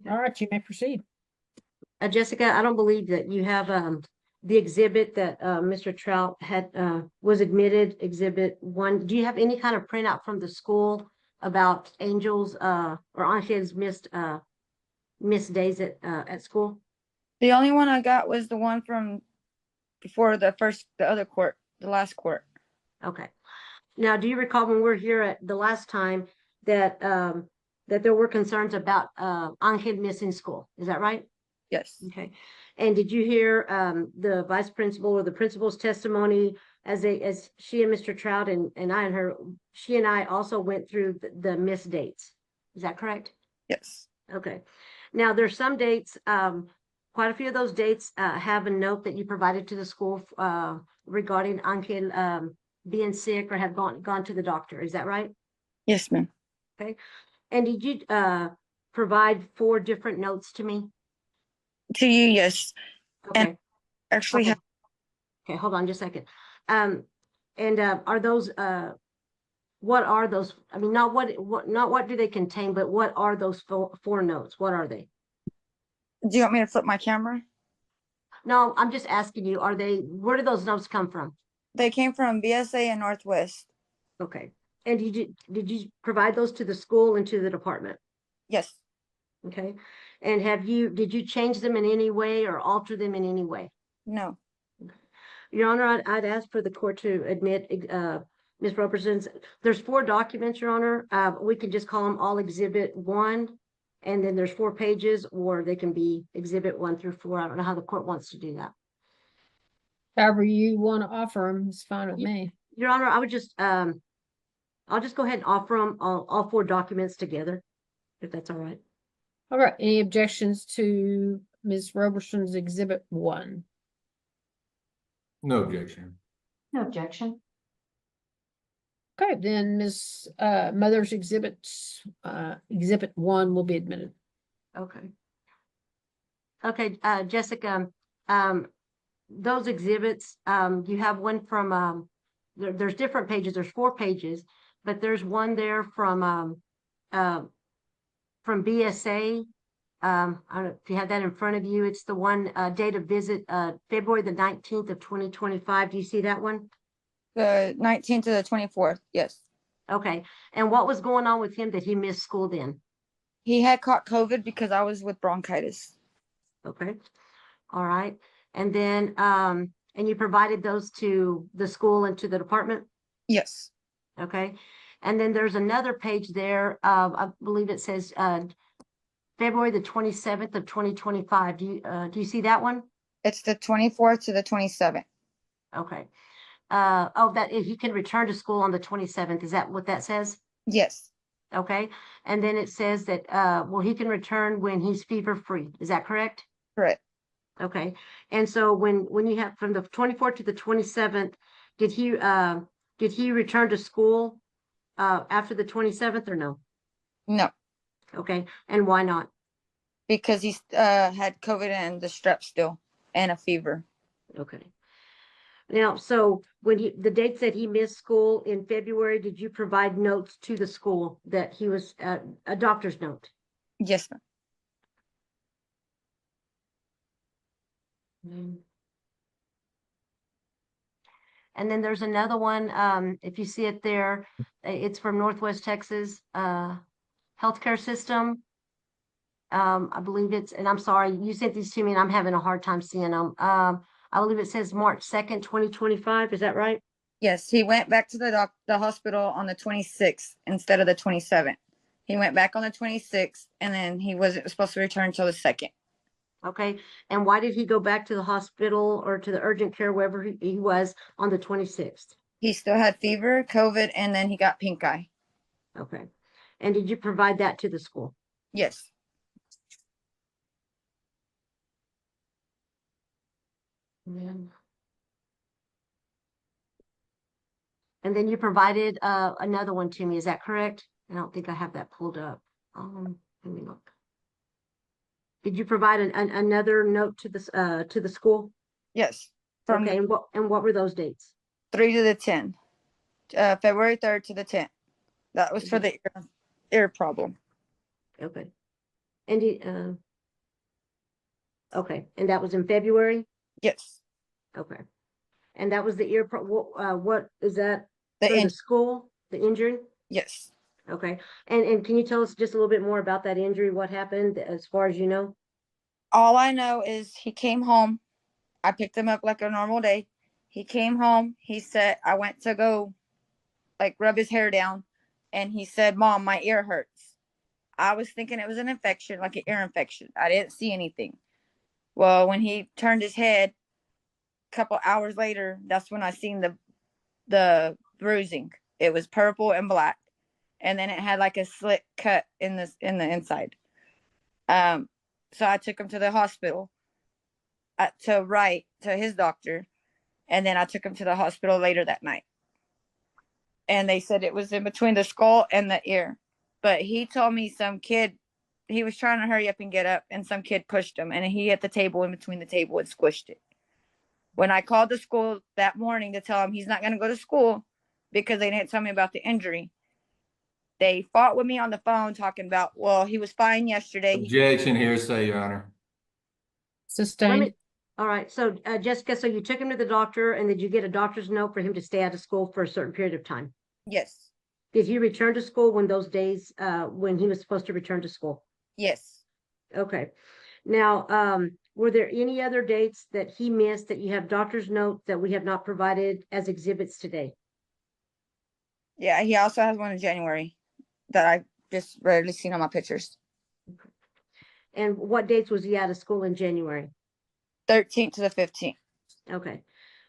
S2: All right, you may proceed.
S4: Jessica, I don't believe that you have the exhibit that Mr. Trout had was admitted, exhibit 1. Do you have any kind of printout from the school about Angel's or Ansha's missed days at school?
S6: The only one I got was the one from before the other court, the last court.
S4: Okay. Now, do you recall when we were here at the last time that, that there were concerns about, Angel missing school? Is that right?
S6: Yes.
S4: Okay. And did you hear, the vice principal or the principal's testimony as she and Mr. Trout and I and her, she and I also went through the missed dates? Is that correct?
S6: Yes.
S4: Okay. Now, there's some dates, quite a few of those dates, have a note that you provided to the school, regarding Angel, being sick or have gone to the doctor. Is that right?
S6: Yes, ma'am.
S4: And did you, provide 4 different notes to me?
S6: To you, yes.
S4: Okay.
S6: Actually,
S4: Okay. Okay, hold on just a second. And are those, what are those? I mean, not what do they contain, but what are those 4 notes? What are they?
S6: do you want me to flip my camera?
S4: No, I'm just asking you, where do those notes come from?
S6: They came from BSA and Northwest.
S4: Okay. And did you provide those to the school and to the department?
S6: Yes.
S4: Okay. And did you change them in any way or alter them in any way?
S6: No.
S4: Your Honor, I'd ask for the court to admit, Ms. Roberson's, there's 4 documents, Your Honor. We can just call them all Exhibit 1, and then there's 4 pages, or they can be Exhibit 1 through 4. I don't know how the court wants to do that.
S2: However you want to offer them, it's fine with me.
S4: Your Honor, I would just, I'll just go ahead and offer them all 4 documents together, if that's all right.
S2: All right, any objections to Ms. Roberson's Exhibit 1?
S3: No objection.
S5: No objection.
S2: Okay, then Ms. Mother's Exhibit 1 will be admitted.
S4: Okay. Okay, Jessica, those exhibits, you have one from, there's different pages, there's 4 pages, but there's one there from BSA. I don't know if you have that in front of you. It's the one, date of visit, February the 19th of 2025. Do you see that one?
S6: The 19th to the 24th. Yes.
S4: Okay. And what was going on with him that he missed school then?
S6: He had caught COVID because I was with bronchitis.
S4: Okay. All right. And then, and you provided those to the school and to the department?
S6: Yes.
S4: Okay. And then there's another page there, I believe it says, February the 27th of 2025. Do you see that one?
S6: It's the 24th to the 27th.
S4: Okay. That he can return to school on the 27th. Is that what that says?
S6: Yes.
S4: Okay. And then it says that, well, he can return when he's fever free. Is that correct?
S6: Correct.
S4: Okay. And so when you have from the 24th to the 27th, did he return to school, after the 27th or no?
S6: No,
S4: Okay. And why not?
S6: because he had COVID and the strep still and a fever.
S4: Okay. Now, so when the dates that he missed school in February, did you provide notes to the school that he was, a doctor's note?
S6: Yes, ma'am.
S4: And then there's another one, if you see it there, it's from Northwest Texas, healthcare system. I believe and I'm sorry, you sent these to me and I'm having a hard time seeing them. I believe it says March 2nd, 2025. Is that right?
S6: Yes, he went back to the hospital on the 26th instead of the 27th. He went back on the 26th and then he wasn't supposed to return until the 2nd.
S4: Okay. And why did he go back to the hospital or to the urgent care, wherever he was, on the 26th?
S6: He still had fever, COVID, and then he got pink eye.
S4: Okay. And did you provide that to the school?
S6: Yes.
S4: And then you provided another one to me. Is that correct? I don't think I have that pulled up. Let me look. Did you provide another note to the school?
S6: Yes. From
S4: Okay. And what were those dates?
S6: 3 to the 10th. February 3rd to the 10th. That was for the ear problem.
S4: Okay. And okay. And that was in February?
S6: Yes.
S4: Okay. And that was the ear what is that?
S6: The
S4: The school, the injury?
S6: Yes.
S4: Okay. And can you tell us just a little bit more about that injury? What happened as far as you know?
S6: All I know is he came home. I picked him up like a normal day. He came home. He said, I went to go like rub his hair down. And he said, Mom, my ear hurts. I was thinking it was an infection, like an ear infection. I didn't see anything. Well, when he turned his head a couple hours later, that's when I seen the bruising. It was purple and black. And then it had like a slit cut in the inside. So I took him to the hospital to his doctor, and then I took him to the hospital later that night. And they said it was in between the skull and the ear. But he told me some kid, he was trying to hurry up and get up, and some kid pushed him, and he hit the table in between the table and squished it. When I called the school that morning to tell him he's not going to go to school because they didn't tell me about the injury, they fought with me on the phone talking about, well, he was fine yesterday.
S3: Objection, hearsay, Your Honor.
S4: Let
S2: Sustained.
S4: me, all right, so Jessica, so you took him to the doctor, and did you get a doctor's note for him to stay out of school for a certain period of time?
S6: Yes.
S4: Did he return to school when those days, when he was supposed to return to school?
S6: Yes.
S4: Okay. Now, were there any other dates that he missed that you have doctor's note that we have not provided as exhibits today?
S6: Yeah, he also has one in January that I just rarely seen on my pictures.
S4: And what dates was he out of school in January?
S6: 13th to the 15th.
S4: Okay,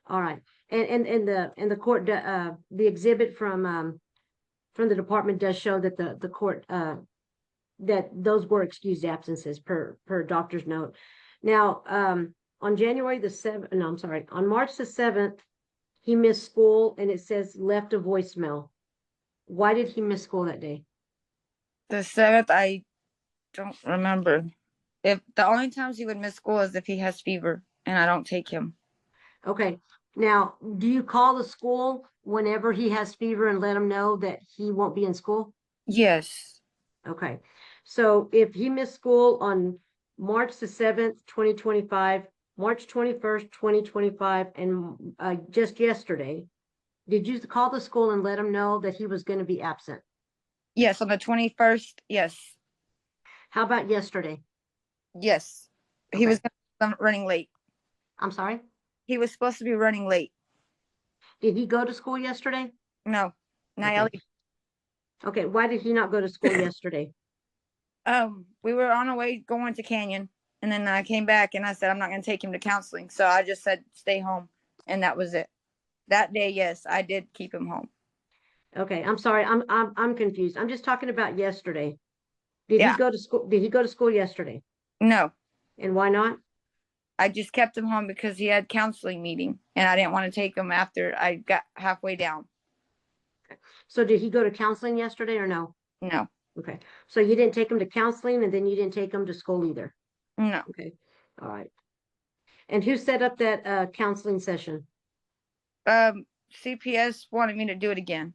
S4: all right. And the court, the exhibit from the department does show that the court, that those were excused absences per doctor's note. Now, on January the 7th, no, I'm sorry, on March the 7th, he missed school, and it says left a voicemail. Why did he miss school that day?
S6: The 7th, I don't remember. If the only times he would miss school is if he has fever and I don't take him.
S4: Okay, now, do you call the school whenever he has fever and let him know that he won't be in school?
S6: Yes.
S4: Okay, so if he missed school on March the 7th, 2025, March 21st, 2025, and just yesterday, did you call the school and let him know that he was going to be absent?
S6: Yes, on the 21st. Yes.
S4: How about yesterday?
S6: Yes. He
S4: Okay.
S6: was running late.
S4: I'm sorry?
S6: He was supposed to be running late.
S4: Did he go to school yesterday?
S6: No. Nayeli.
S4: Okay, why did he not go to school yesterday?
S6: We were on our way going to Canyon, and then I came back and I said I'm not going to take him to counseling, so I just said stay home, and that was it. That day, yes, I did keep him home.
S4: Okay, I'm sorry, I'm confused. I'm just talking about yesterday. Did
S6: Yeah.
S4: he go to school? Did he go to school yesterday?
S6: No,
S4: And why not?
S6: I just kept him home because he had counseling meeting, and I didn't want to take him after I got halfway down.
S4: So did he go to counseling yesterday or no?
S6: No,
S4: Okay, so you didn't take him to counseling, and then you didn't take him to school either?
S6: no.
S4: Okay, all right. And who set up that counseling session?
S6: CPS wanted me to do it again.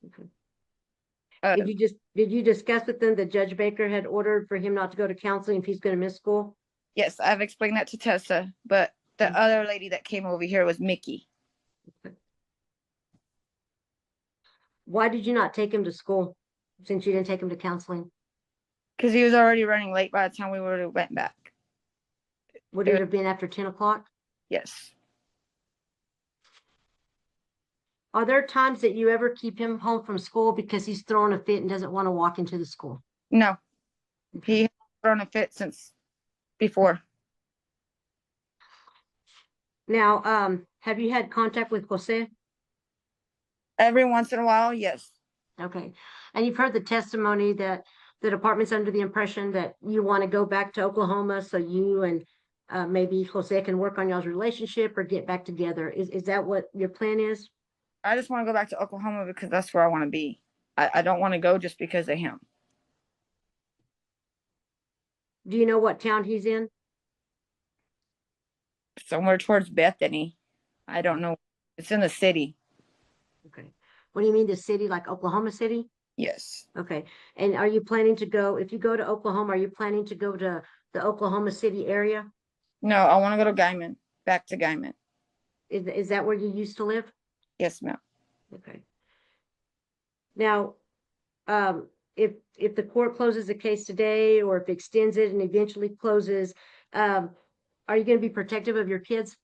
S4: Okay. Did you discuss with them that Judge Baker had ordered for him not to go to counseling if he's going to miss school?
S6: Yes, I've explained that to Tessa, but the other lady that came over here was Mickey.
S4: Why did you not take him to school since you didn't take him to counseling?
S6: Because he was already running late by the time we went back.
S4: Would it have been after 10 o'clock?
S6: Yes.
S4: Are there times that you ever keep him home from school because he's throwing a fit and doesn't want to walk into the school?
S6: No. He has thrown a fit since before.
S4: Now, have you had contact with Jose?
S6: Every once in a while, yes.
S4: Okay, and you've heard the testimony that the department's under the impression that you want to go back to Oklahoma so you and maybe Jose can work on y'all's relationship or get back together. Is that what your plan is?
S6: I just want to go back to Oklahoma because that's where I want to be. I don't want to go just because of him.
S4: Do you know what town he's in?
S6: Somewhere towards Bethany. I don't know. It's in the city.
S4: Okay. What do you mean the city, like Oklahoma City?
S6: Yes.
S4: Okay. And are you planning to go, if you go to Oklahoma, are you planning to go to the Oklahoma City area?
S6: No, I want to go to Guyman. Back to Guyman.
S4: Is that where you used to live?
S6: Yes, ma'am.
S4: Okay. Now, if the court closes the case today, or if it extends it and eventually closes, Are you gonna be protective of your kids?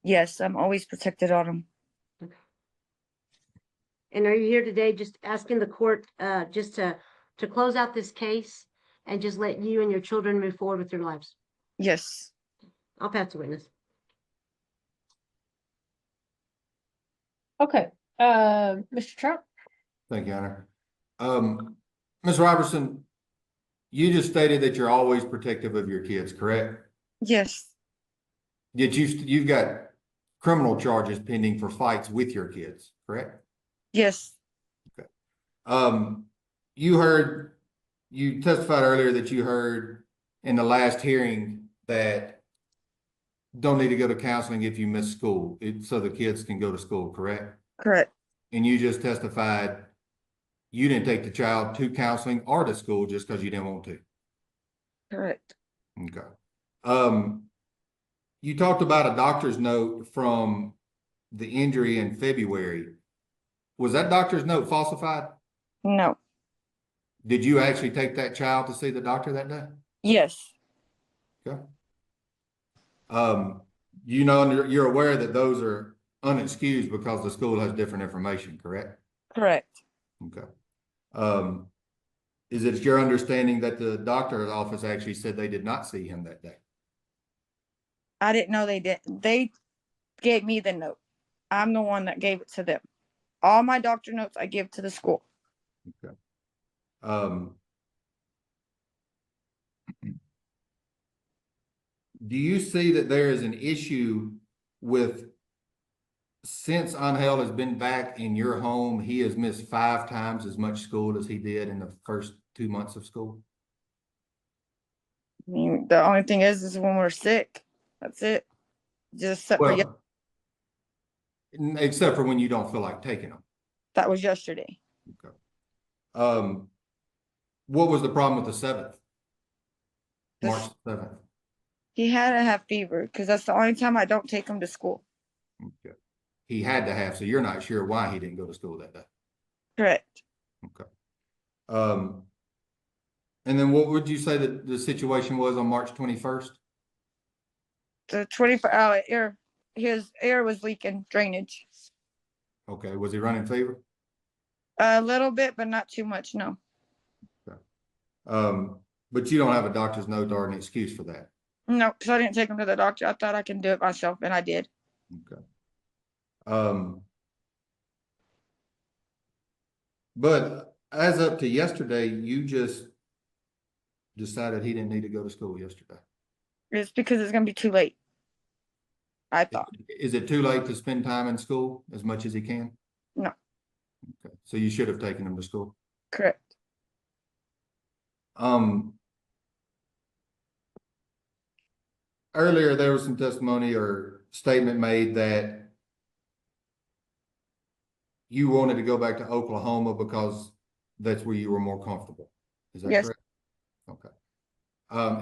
S6: Yes, I'm always protected on them.
S4: And are you here today just asking the court, just to close out this case and just let you and your children move forward with their lives?
S6: Yes.
S4: I'll pass the witness.
S2: Okay, Mr. Trout?
S3: Thank you, Honor. Ms. Robertson, you just stated that you're always protective of your kids, correct?
S6: Yes.
S3: Yet you've got criminal charges pending for fights with your kids, correct?
S6: Yes.
S3: You testified earlier that you heard in the last hearing that don't need to go to counseling if you miss school, so the kids can go to school, correct?
S6: Correct.
S3: And you just testified you didn't take the child to counseling or to school just because you didn't want to.
S6: Correct.
S3: Okay. You talked about a doctor's note from the injury in February. Was that doctor's note falsified?
S6: No.
S3: Did you actually take that child to see the doctor that day?
S6: Yes.
S3: Okay. You know, you're aware that those are unexcused because the school has different information, correct?
S6: Correct.
S3: Okay. Is it your understanding that the doctor's office actually said they did not see him that day?
S6: I didn't know they did. They gave me the note. I'm the one that gave it to them. All my doctor notes I give to the school.
S3: Okay. Do you see that there is an issue with, since Angel has been back in your home, he has missed 5 times as much school as he did in the first 2 months of school?
S6: I mean, the only thing is when we're sick. That's it. Just except for
S3: Well, except for when you don't feel like taking them.
S6: that was yesterday.
S3: Okay. What was the problem with the 7th? March 7th.
S6: He had to have fever because that's the only time I don't take him to school.
S3: Okay. He had to have, so you're not sure why he didn't go to school that day.
S6: Correct.
S3: Okay. And then what would you say that the situation was on March 21st?
S6: The 24-hour air, his air was leaking, drainage.
S3: Okay. Was he running fever?
S6: A little bit, but not too much. No.
S3: But you don't have a doctor's note or an excuse for that.
S6: No, because I didn't take him to the doctor. I thought I can do it myself, and I did.
S3: Okay. But as up to yesterday, you just decided he didn't need to go to school yesterday.
S6: It's because it's gonna be too late. I thought.
S3: Is it too late to spend time in school as much as he can?
S6: No.
S3: Okay. So you should have taken him to school.
S6: Correct.
S3: Earlier, there was some testimony or statement made that you wanted to go back to Oklahoma because that's where you were more comfortable. Is that
S6: Yes.
S3: correct? Okay.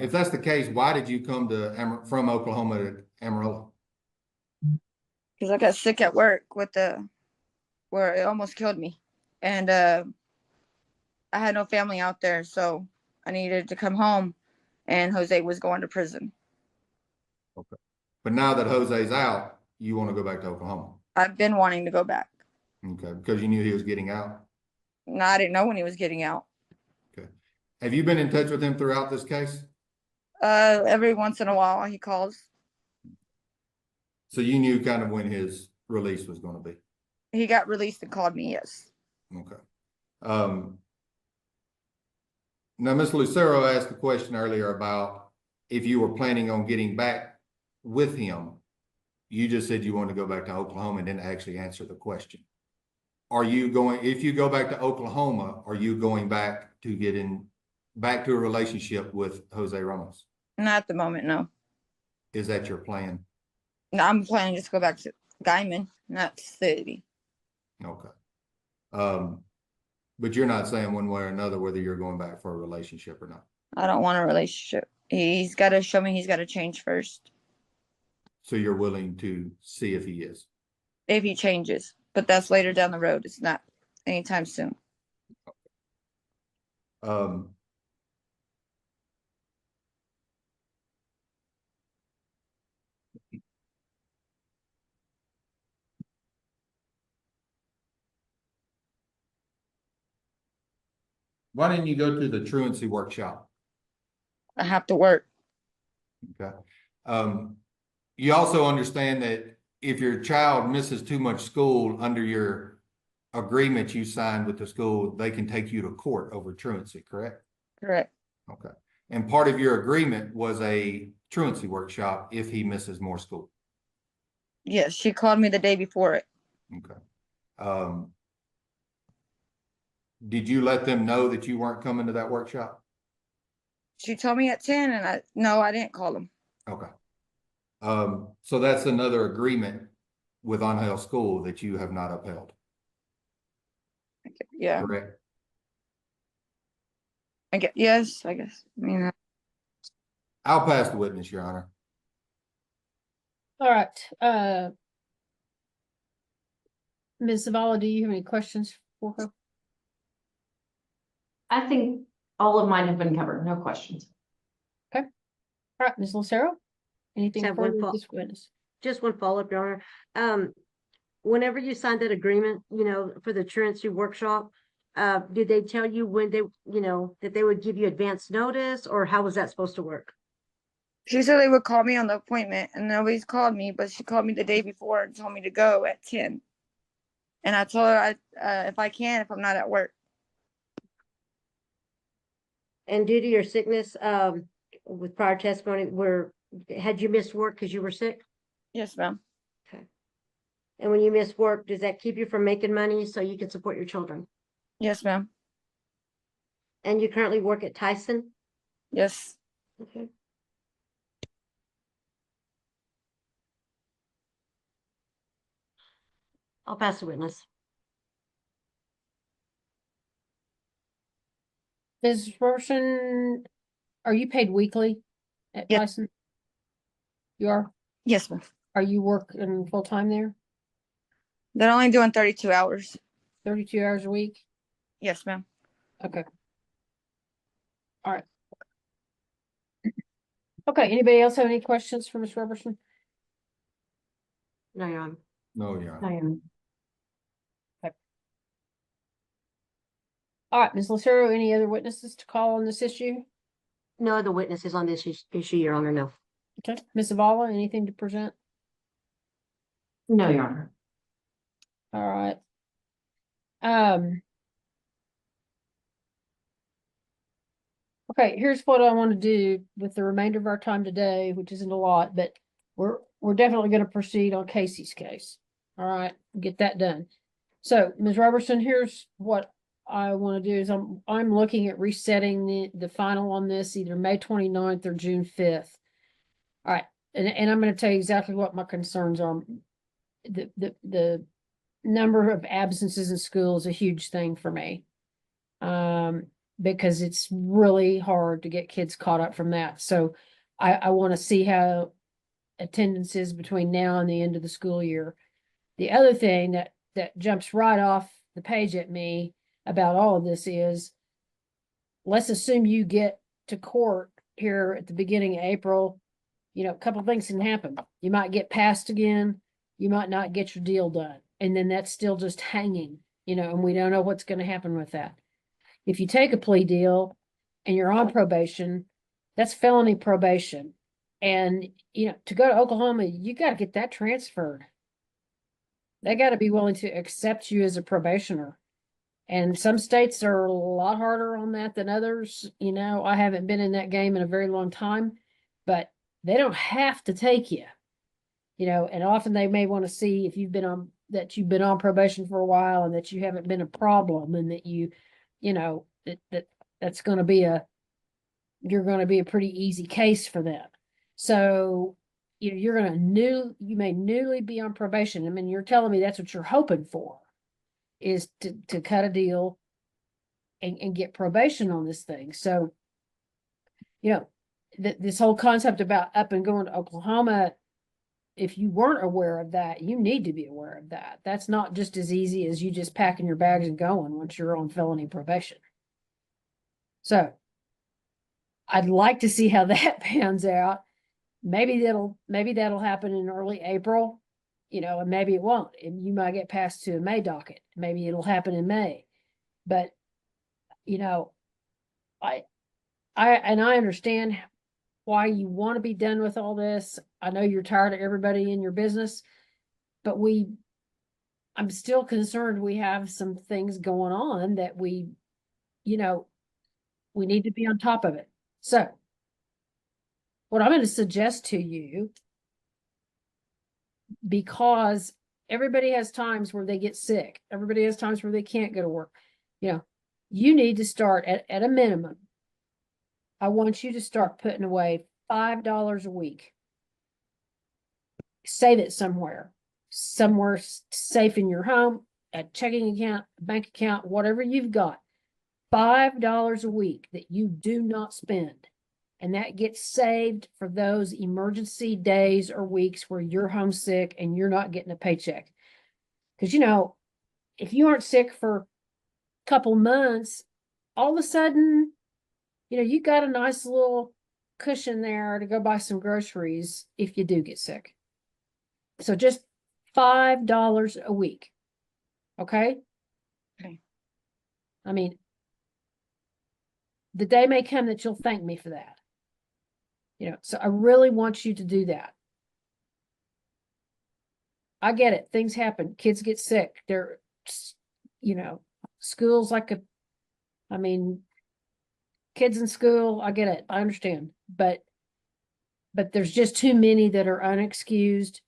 S3: If that's the case, why did you come to from Oklahoma to Amarillo?
S6: Because I got sick at work where it almost killed me, and I had no family out there, so I needed to come home, and Jose was going to prison.
S3: Okay. But now that Jose's out, you want to go back to Oklahoma?
S6: I've been wanting to go back.
S3: Okay, because you knew he was getting out?
S6: No, I didn't know when he was getting out.
S3: Okay. Have you been in touch with him throughout this case?
S6: Every once in a while he calls.
S3: So you knew kind of when his release was going to be?
S6: He got released and called me, yes.
S3: Okay. Now, Ms. Lucero asked a question earlier about if you were planning on getting back with him. You just said you wanted to go back to Oklahoma and didn't actually answer the question. Are you going, if you go back to Oklahoma, are you going back to back to a relationship with Jose Ramos?
S6: Not at the moment, no.
S3: Is that your plan?
S6: No, I'm planning just to go back to Guyman, not city.
S3: Okay. But you're not saying one way or another whether you're going back for a relationship or not.
S6: I don't want a relationship. He's got to show me he's got to change first.
S3: So you're willing to see if he is?
S6: If he changes, but that's later down the road. It's not anytime soon.
S3: Why didn't you go to the truancy workshop?
S6: I have to work.
S3: Okay. You also understand that if your child misses too much school under your agreement you signed with the school, they can take you to court over truancy, correct?
S6: Correct.
S3: Okay. And part of your agreement was a truancy workshop if he misses more school.
S6: Yes, she called me the day before it.
S3: Okay. Did you let them know that you weren't coming to that workshop?
S6: She told me at 10 and no, I didn't call them.
S3: Okay. So that's another agreement with Angel School that you have not upheld,
S6: Yeah.
S3: correct?
S6: Yes, I guess. I mean,
S3: I'll pass the witness, Your Honor.
S2: All right, Ms. Zavala, do you have any questions for her?
S5: I think all of mine have been covered. No questions.
S2: All right, Ms. Lucero, anything
S4: Just have one
S2: further with
S4: thought.
S2: this witness?
S4: Just one follow-up, Your Honor. Whenever you signed that agreement, for the truancy workshop, did they tell you when they, that they would give you advance notice, or how was that supposed to work?
S6: she said they would call me on the appointment and nobody's called me, but she called me the day before and told me to go at 10. And I told her if I can, if I'm not at work.
S4: And due to your sickness, with prior testimony, had you missed work because you were sick?
S6: Yes, ma'am.
S4: Okay. And when you miss work, does that keep you from making money so you can support your children?
S6: Yes, ma'am.
S4: And you currently work at Tyson?
S6: Yes.
S4: Okay. I'll pass the witness.
S2: Ms. Robertson, are you paid weekly at
S6: Yes.
S2: Tyson? You are?
S6: Yes, ma'am.
S2: Are you working full-time there?
S6: They're only doing 32 hours.
S2: 32 hours a week?
S6: Yes, ma'am.
S2: Okay. All right. Okay, anybody else have any questions for Ms. Robertson?
S4: No, Your Honor.
S3: No, Your Honor.
S5: I am.
S2: All right, Ms. Lucero, any other witnesses to call on this issue?
S4: No other witnesses on this issue, Your Honor, no.
S2: Okay, Ms. Zavala, anything to present?
S5: No, Your Honor.
S2: All right. Okay, here's what I want to do with the remainder of our time today, which isn't a lot, but we're definitely going to proceed on Casey's case. All right, get that done. So, Ms. Robertson, here's what I want to do is I'm looking at resetting the final on this either May 29th or June 5th. All right, and I'm going to tell you exactly what my concerns are. The number of absences in school is a huge thing for me. Because it's really hard to get kids caught up from that. So I want to see how attendance is between now and the end of the school year. The other thing that jumps right off the page at me about all of this is, let's assume you get to court here at the beginning of April. A couple of things can happen. You might get passed again. You might not get your deal done. And then that's still just hanging, and we don't know what's going to happen with that. If you take a plea deal and you're on probation, that's felony probation. And, to go to Oklahoma, you got to get that transferred. They got to be willing to accept you as a probationer. And some states are a lot harder on that than others. I haven't been in that game in a very long time, but they don't have to take you, and often they may want to see if you've been on probation for a while and that you haven't been a problem and that that's going to be you're going to be a pretty easy case for them. So, you may newly be on probation. I mean, you're telling me that's what you're hoping for, is to cut a deal and get probation on this thing. So, this whole concept about up and going to Oklahoma, if you weren't aware of that, you need to be aware of that. That's not just as easy as you just packing your bags and going once you're on felony probation. So I'd like to see how that pans out. Maybe that'll happen in early April, and maybe it won't. And you might get passed to a May docket. Maybe it'll happen in May. But, and I understand why you want to be done with all this. I know you're tired of everybody in your business, but I'm still concerned we have some things going on that we need to be on top of it. So what I'm going to suggest to you, because everybody has times where they get sick, everybody has times where they can't go to work. You need to start at a minimum. I want you to start putting away $5 a week. Save it somewhere safe in your home, a checking account, a bank account, whatever you've got. $5 a week that you do not spend. And that gets saved for those emergency days or weeks where you're homesick and you're not getting a paycheck. Because, if you aren't sick for a couple months, all of a sudden, you got a nice little cushion there to go buy some groceries if you do get sick. So just $5 a week. Okay?
S6: Okay.
S2: I mean, the day may come that you'll thank me for that. So I really want you to do that. I get it. Things happen. Kids get sick. They're, school's kids in school, I get it. I understand. But there's just too many that are unexcused.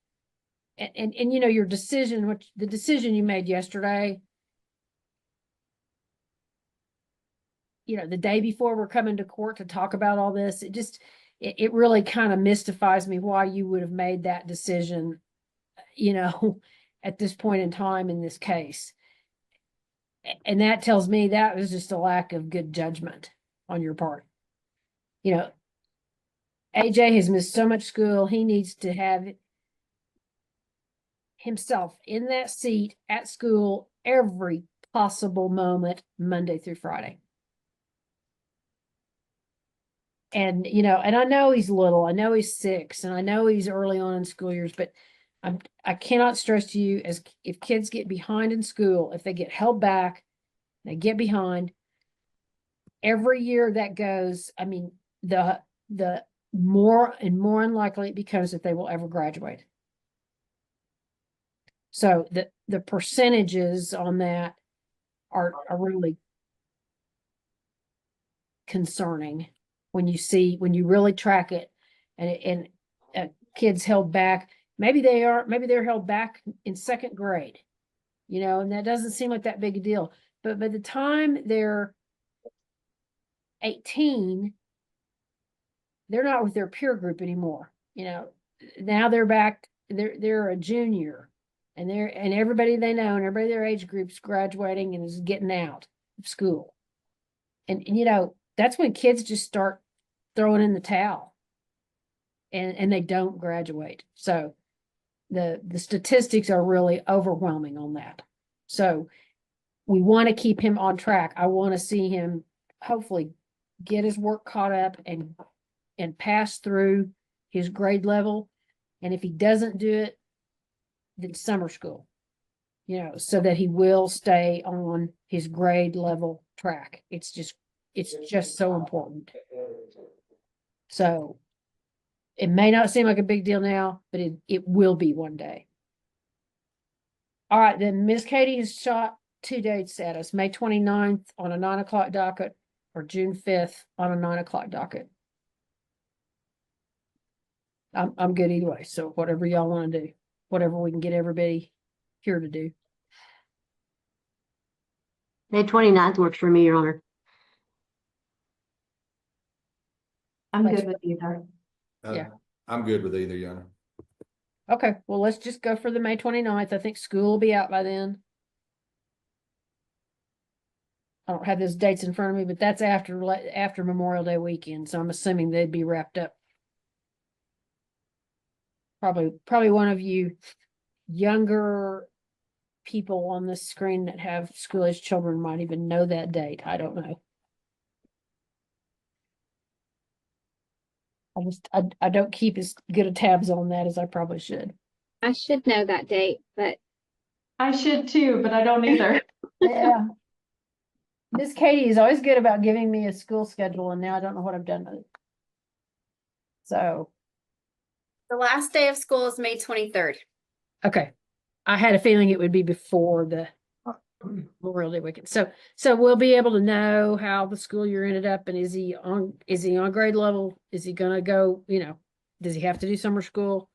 S2: And your decision, the decision you made yesterday, the day before we're coming to court to talk about all this, it really kind of mystifies me why you would have made that decision, at this point in time in this case. And that tells me that was just a lack of good judgment on your part. AJ has missed so much school. He needs to have himself in that seat at school every possible moment, Monday through Friday. And, and I know he's little, I know he's 6, and I know he's early on in school years, but I cannot stress to you, as if kids get behind in school, if they get held back, they get behind, every year that goes, the more and more unlikely it becomes that they will ever graduate. So the percentages on that are really concerning when you really track it, and kids held back. Maybe they're held back in 2nd grade, and that doesn't seem like that big a deal. But by the time they're 18, they're not with their peer group anymore. Now they're back, they're a junior, and everybody they know and everybody their age group's graduating and is getting out of school. And that's when kids just start throwing in the towel and they don't graduate. So the statistics are really overwhelming on that. So we want to keep him on track. I want to see him hopefully get his work caught up and pass through his grade level. And if he doesn't do it, then summer school, so that he will stay on his grade level track. It's just so important. So it may not seem like a big deal now, but it will be one day. All right, then Miss Katie has shot 2 dates at us, May 29th on a 9 o'clock docket or June 5th on a 9 o'clock docket. I'm good either way. So whatever y'all want to do, whatever we can get everybody here to do.
S4: May 29th works for me, Your Honor.
S5: I'm good with either.
S2: Yeah.
S3: I'm good with either, Your Honor.
S2: Okay, well, let's just go for the May 29th. I think school will be out by then. I don't have those dates in front of me, but that's after Memorial Day weekend, so I'm assuming they'd be wrapped up. Probably one of you younger people on this screen that have school-age children might even know that date. I don't know. I don't keep as good a tabs on that as I probably should.
S8: I should know that date, but
S5: I should too, but I don't either.
S2: Yeah. Miss Katie is always good about giving me a school schedule, and now I don't know what I've done with it. So,
S9: The last day of school is May 23rd.
S2: okay. I had a feeling it would be before the Memorial Day weekend. So we'll be able to know how the school year ended up, and is he on grade level? Is he gonna go, does he have to do summer school?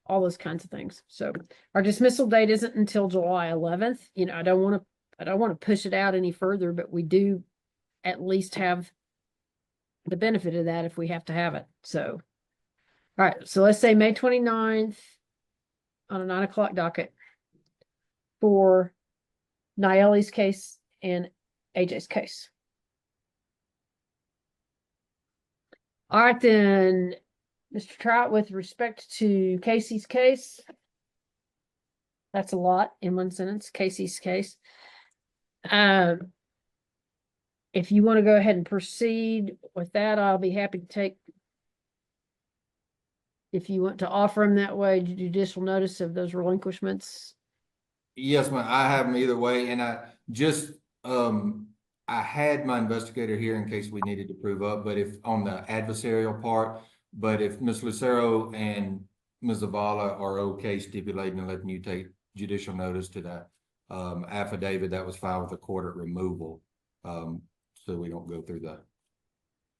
S2: All those kinds of things. So our dismissal date isn't until July 11th. I don't want to push it out any further, but we do at least have the benefit of that if we have to have it. So, all right. So let's say May 29th on a 9 o'clock docket for Naeli's case and AJ's case. All right, then, Mr. Trout, with respect to Casey's case, that's a lot in one sentence, Casey's case. If you want to go ahead and proceed with that, I'll be happy to take, if you want to offer him that way, judicial notice of those relinquishments.
S3: Yes, ma'am. I have them either way, and I had my investigator here in case we needed to prove up, but if on the adversarial part, but if Ms. Lucero and Ms. Zavala are okay stipulating and letting you take judicial notice to that affidavit that was filed with the court at removal, so we don't go through the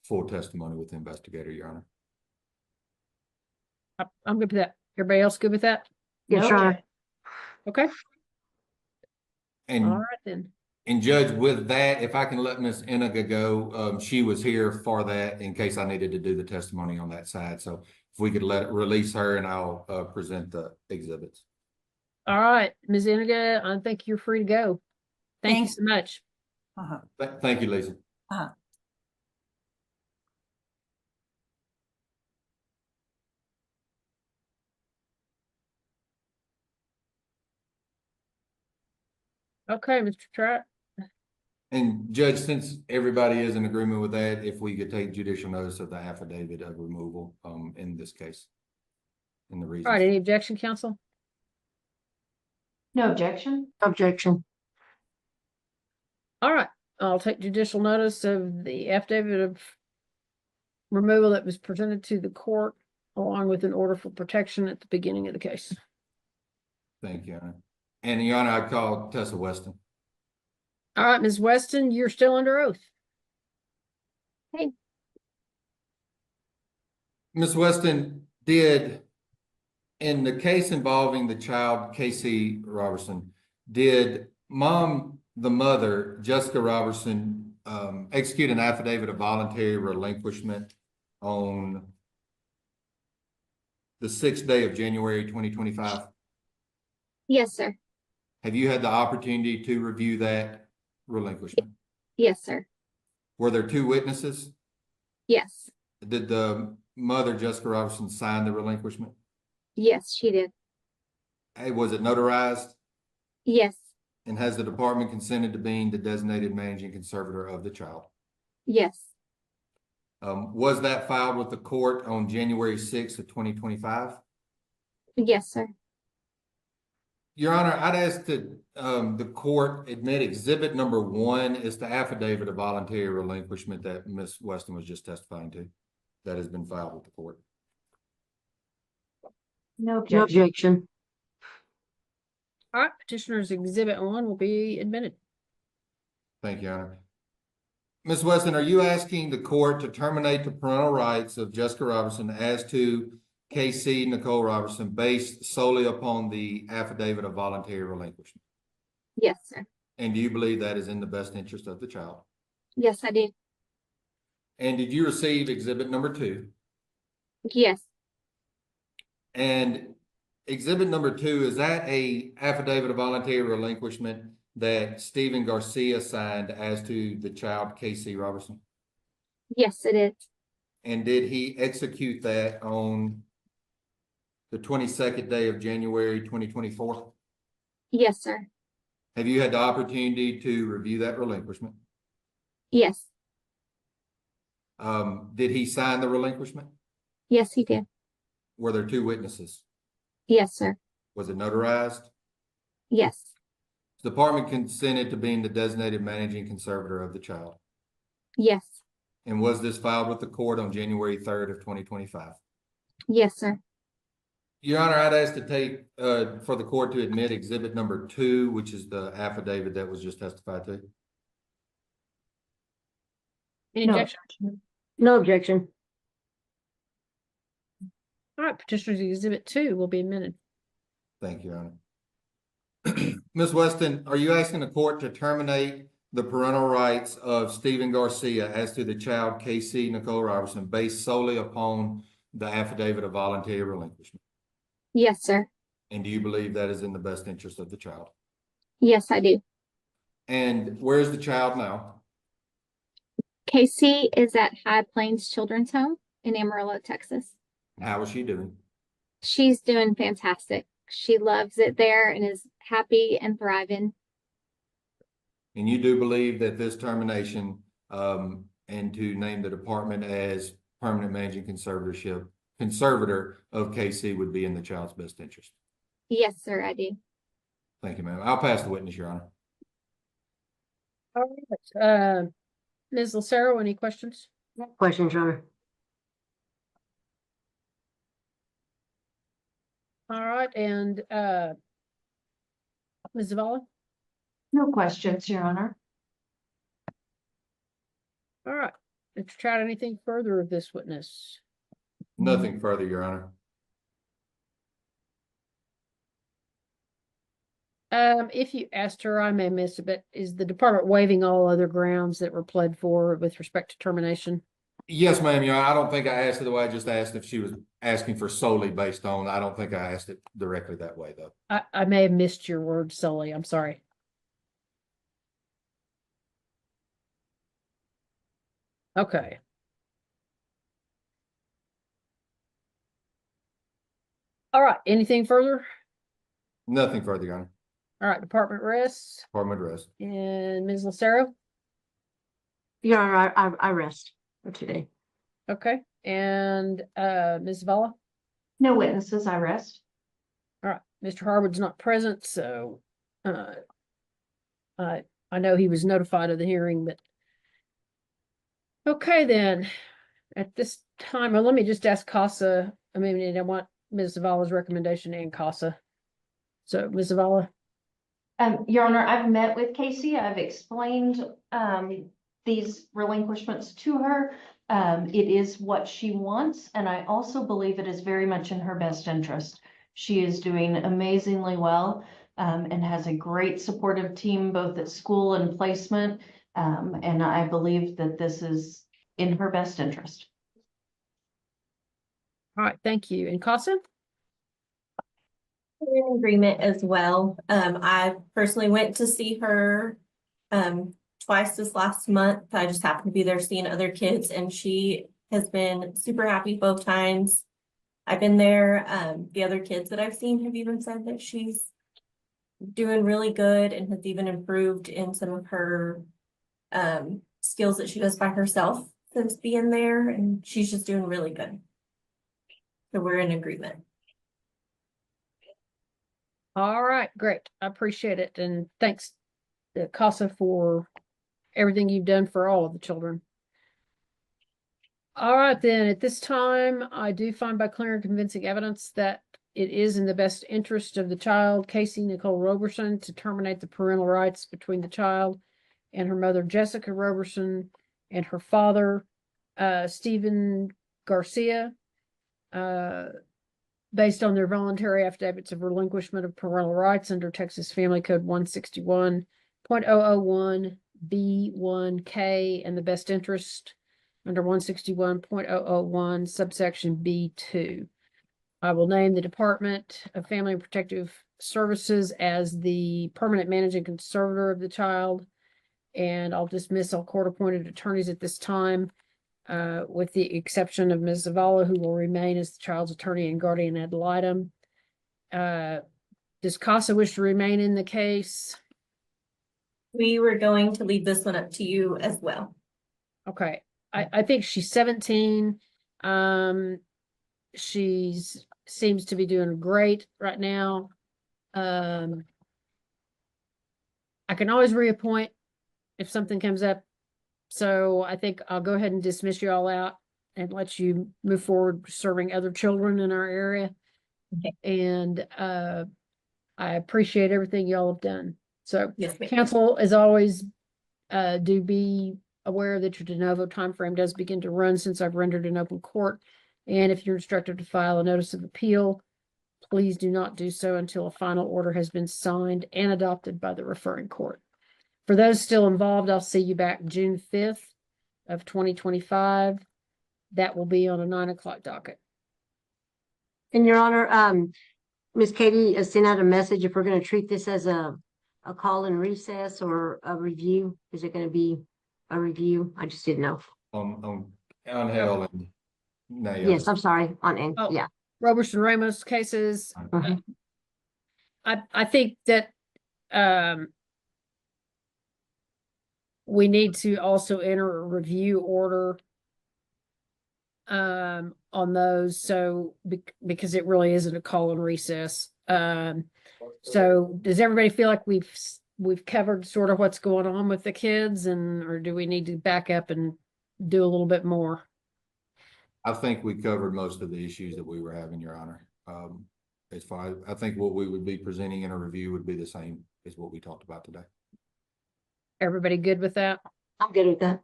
S3: full testimony with the investigator, Your Honor.
S2: I'm good with that. Everybody else good with that?
S4: Yes, Your Honor.
S2: Okay.
S3: And
S2: All right then.
S3: And Judge, with that, if I can let Ms. Eniga go, she was here for that in case I needed to do the testimony on that side. So if we could release her, and I'll present the exhibits.
S2: All right, Ms. Eniga, I think you're free to go. Thank you so much.
S3: Thank you, Lisa.
S2: Okay, Mr. Trout.
S3: And Judge, since everybody is in agreement with that, if we could take judicial notice of the affidavit of removal in this case. In the reason.
S2: All right, any objection, counsel?
S5: No objection?
S4: Objection.
S2: All right, I'll take judicial notice of the affidavit of removal that was presented to the court along with an order for protection at the beginning of the case.
S3: Thank you, Your Honor. And Your Honor, I call Tessa Weston.
S2: All right, Ms. Weston, you're still under oath.
S8: Hey.
S3: Ms. Weston, in the case involving the child, Casey Robertson, did the mother, Jessica Robertson, execute an affidavit of voluntary relinquishment on the 6th day of January 2025?
S8: Yes, sir.
S3: Have you had the opportunity to review that relinquishment?
S8: Yes, sir.
S3: Were there 2 witnesses?
S8: Yes.
S3: Did the mother, Jessica Robertson, sign the relinquishment?
S8: Yes, she did.
S3: Hey, was it notarized?
S8: Yes.
S3: And has the department consented to being the designated managing conservator of the child?
S8: Yes.
S3: Was that filed with the court on January 6th of 2025?
S8: Yes, sir.
S3: Your Honor, I'd ask that the court admit exhibit number 1 is the affidavit of voluntary relinquishment that Ms. Weston was just testifying to, that has been filed with the court.
S5: No
S4: No
S5: objection.
S4: objection.
S2: All right, petitioner's exhibit 1 will be admitted.
S3: Thank you, Your Honor. Ms. Weston, are you asking the court to terminate the parental rights of Jessica Robertson as to KC Nicole Robertson based solely upon the affidavit of voluntary relinquishment?
S8: Yes, sir.
S3: And do you believe that is in the best interest of the child?
S8: Yes, I do.
S3: And did you receive exhibit number 2?
S8: Yes.
S3: And exhibit number 2, is that a affidavit of voluntary relinquishment that Stephen Garcia signed as to the child KC Robertson?
S8: Yes, it is.
S3: And did he execute that on the 22nd day of January 2024?
S8: Yes, sir.
S3: Have you had the opportunity to review that relinquishment?
S8: Yes.
S3: Did he sign the relinquishment?
S8: Yes, he did.
S3: Were there 2 witnesses?
S8: Yes, sir.
S3: Was it notarized?
S8: Yes.
S3: The department consented to being the designated managing conservator of the child.
S8: Yes.
S3: And was this filed with the court on January 3rd of 2025?
S8: Yes, sir.
S3: Your Honor, I'd ask to take, for the court to admit exhibit number 2, which is the affidavit that was just testified to.
S2: Any
S4: No.
S2: objection?
S4: No objection.
S2: All right, petitioner's exhibit 2 will be admitted.
S3: Thank you, Your Honor. Ms. Weston, are you asking the court to terminate the parental rights of Stephen Garcia as to the child Casey Nicole Robertson based solely upon the affidavit of voluntary relinquishment?
S8: Yes, sir.
S3: And do you believe that is in the best interest of the child?
S8: Yes, I do.
S3: And where's the child now?
S8: Casey is at High Plains Children's Home in Amarillo, Texas.
S3: How is she doing?
S8: She's doing fantastic. She loves it there and is happy and thriving.
S3: And you do believe that this termination, and to name the department as permanent managing conservator of KC would be in the child's best interest?
S8: Yes, sir, I do.
S3: Thank you, ma'am. I'll pass the witness, Your Honor.
S2: All right, Ms. Lucero, any questions?
S4: Questions, Your Honor?
S2: All right, and Ms. Zavala?
S5: No questions, Your Honor.
S2: All right, Mr. Trout, anything further of this witness?
S3: Nothing further, Your Honor.
S2: If you asked her, I may miss it, but is the department waiving all other grounds that were pled for with respect to termination?
S3: Yes, ma'am. Your Honor, I don't think I asked it the way I just asked if she was asking for solely based on. I don't think I asked it directly that way, though.
S2: I may have missed your word solely. I'm sorry. Okay. All right, anything further?
S3: Nothing further, Your Honor.
S2: All right, department rests
S3: Department rest.
S2: and Ms. Lucero?
S4: Your Honor, I rest for today.
S2: Okay, and Ms. Zavala?
S5: No witnesses, I rest.
S2: All right, Mr. Harwood's not present, so I know he was notified of the hearing, but okay then. At this time, well, let me just ask CASA. I mean, I want Ms. Zavala's recommendation and CASA. So, Ms. Zavala?
S5: Your Honor, I've met with Casey. I've explained these relinquishments to her. It is what she wants, and I also believe it is very much in her best interest. She is doing amazingly well, and has a great supportive team, both at school and placement. And I believe that this is in her best interest.
S2: All right, thank you. And CASA?
S10: We're in agreement as well. I personally went to see her twice this last month. I just happened to be there seeing other kids, and she has been super happy both times I've been there. The other kids that I've seen have even said that she's doing really good and has even improved in some of her skills that she does by herself since being there, and she's just doing really good. So we're in agreement.
S2: All right, great. I appreciate it. And thanks, CASA, for everything you've done for all of the children. All right, then at this time, I do find by clear and convincing evidence that it is in the best interest of the child, Casey Nicole Roberson, to terminate the parental rights between the child and her mother, Jessica Roberson, and her father, Stephen Garcia, based on their voluntary affidavits of relinquishment of parental rights under Texas Family Code 161.001B1K and the best interest under 161.001 subsection B2. I will name the Department of Family and Protective Services as the permanent managing conservator of the child, and I'll dismiss all court-appointed attorneys at this time, with the exception of Ms. Zavala, who will remain as the child's attorney and guardian ad litem. Does CASA wish to remain in the case?
S10: We were going to leave this one up to you as well.
S2: Okay, I think she's 17. She's seems to be doing great right now. I can always reappoint if something comes up. So I think I'll go ahead and dismiss you all out and let you move forward serving other children in our area.
S4: Okay.
S2: And I appreciate everything y'all have done. So
S4: Yes, ma'am.
S2: council, as always, do be aware that your de novo timeframe does begin to run since I've rendered an open court. And if you're instructed to file a notice of appeal, please do not do so until a final order has been signed and adopted by the referring court. For those still involved, I'll see you back June 5th of 2025. That will be on a 9 o'clock docket.
S4: In your honor, Ms. Katie has sent out a message if we're gonna treat this as a call and recess or a review. Is it gonna be a review? I just didn't know.
S3: On Hell and Nayeli.
S4: Yes, I'm sorry, on,
S2: Oh.
S4: yeah.
S2: Robertson Ramos cases.
S4: Mhm.
S2: I think that we need to also enter a review order on those. So because it really isn't a call and recess. So does everybody feel like we've covered sort of what's going on with the kids, or do we need to back up and do a little bit more?
S3: I think we covered most of the issues that we were having, Your Honor. As far, I think what we would be presenting in a review would be the same as what we talked about today.
S2: Everybody good with that?
S4: I'm good with that.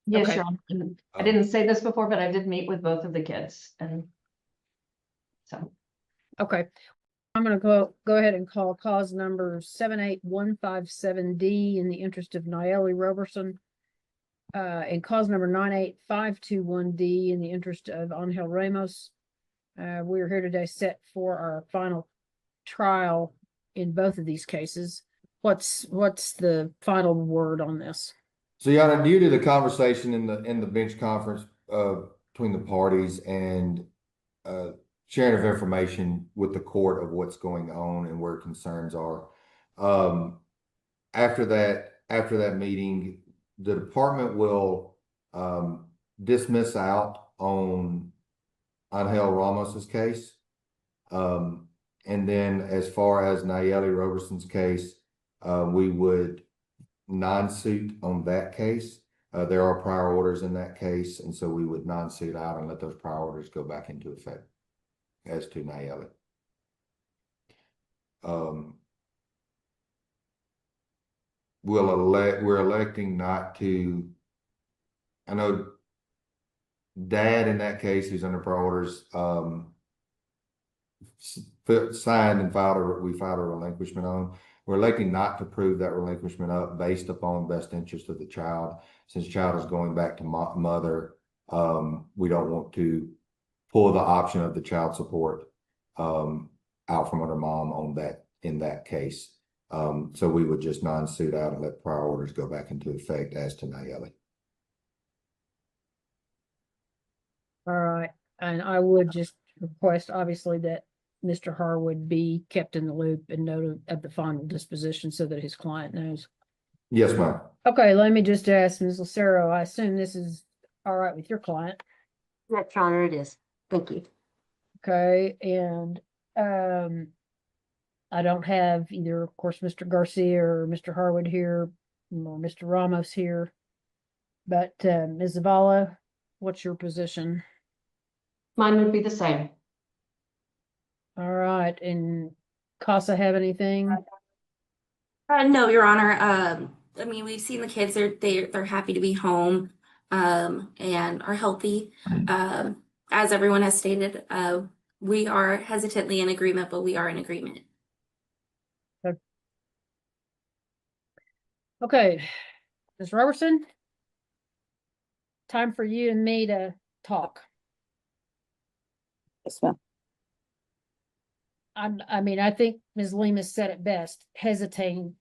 S5: Yes,
S2: Okay.
S5: Your Honor. I didn't say this before, but I did meet with both of the kids and so.
S2: Okay. I'm gonna go ahead and call cause number 78157D in the interest of Nayeli Roberson. And cause number 98521D in the interest of Angel Ramos. We are here today set for our final trial in both of these cases. What's the final word on this?
S3: So, Your Honor, due to the conversation in the bench conference between the parties and sharing of information with the court of what's going on and where concerns are, after that meeting, the department will dismiss out on Angel Ramos's case. And then as far as Nayeli Roberson's case, we would non-suit on that case. There are prior orders in that case, and so we would non-suit out and let those prior orders go back into effect as to Nayeli. We're electing not to. I know Dad in that case, who's under prior orders, signed and we filed a relinquishment on. We're electing not to prove that relinquishment up based upon best interest of the child. Since child is going back to mother, we don't want to pull the option of the child support out from under mom on that in that case. So we would just non-suit out and let prior orders go back into effect as to Nayeli.
S2: All right, and I would just request, obviously, that Mr. Harwood be kept in the loop and noted of the final disposition so that his client knows.
S3: Yes, ma'am.
S2: Okay, let me just ask Ms. Lucero, I assume this is all right with your client.
S4: Yes, Your Honor, it is. Thank you.
S2: Okay, and I don't have either, of course, Mr. Garcia or Mr. Harwood here, or Mr. Ramos here. But Ms. Zavala, what's your position?
S5: Mine would be the same.
S2: All right, and Casa have anything?
S9: No, Your Honor. I mean, we've seen the kids, they're happy to be home, and are healthy. As everyone has stated, we are hesitantly in agreement, but we are in agreement.
S2: Okay, Ms. Robertson, time for you and me to talk.
S6: Yes, ma'am.
S2: I mean, I think Ms. Lemus said it best, hesitatingly.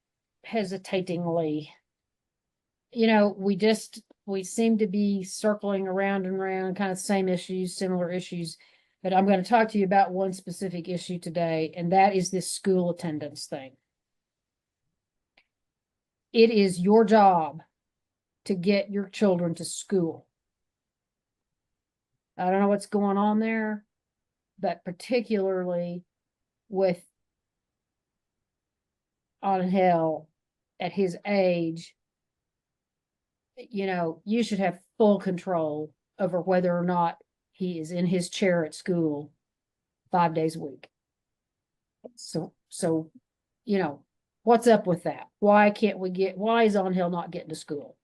S2: You know, we seem to be circling around and around, kind of same issues, similar issues. But I'm going to talk to you about one specific issue today, and that is this school attendance thing. It is your job to get your children to school. I don't know what's going on there, but particularly with Angel, at his age, you know, you should have full control over whether or not he is in his chair at school 5 days a week. So, you know, what's up with that? Why is On Hill not getting to school?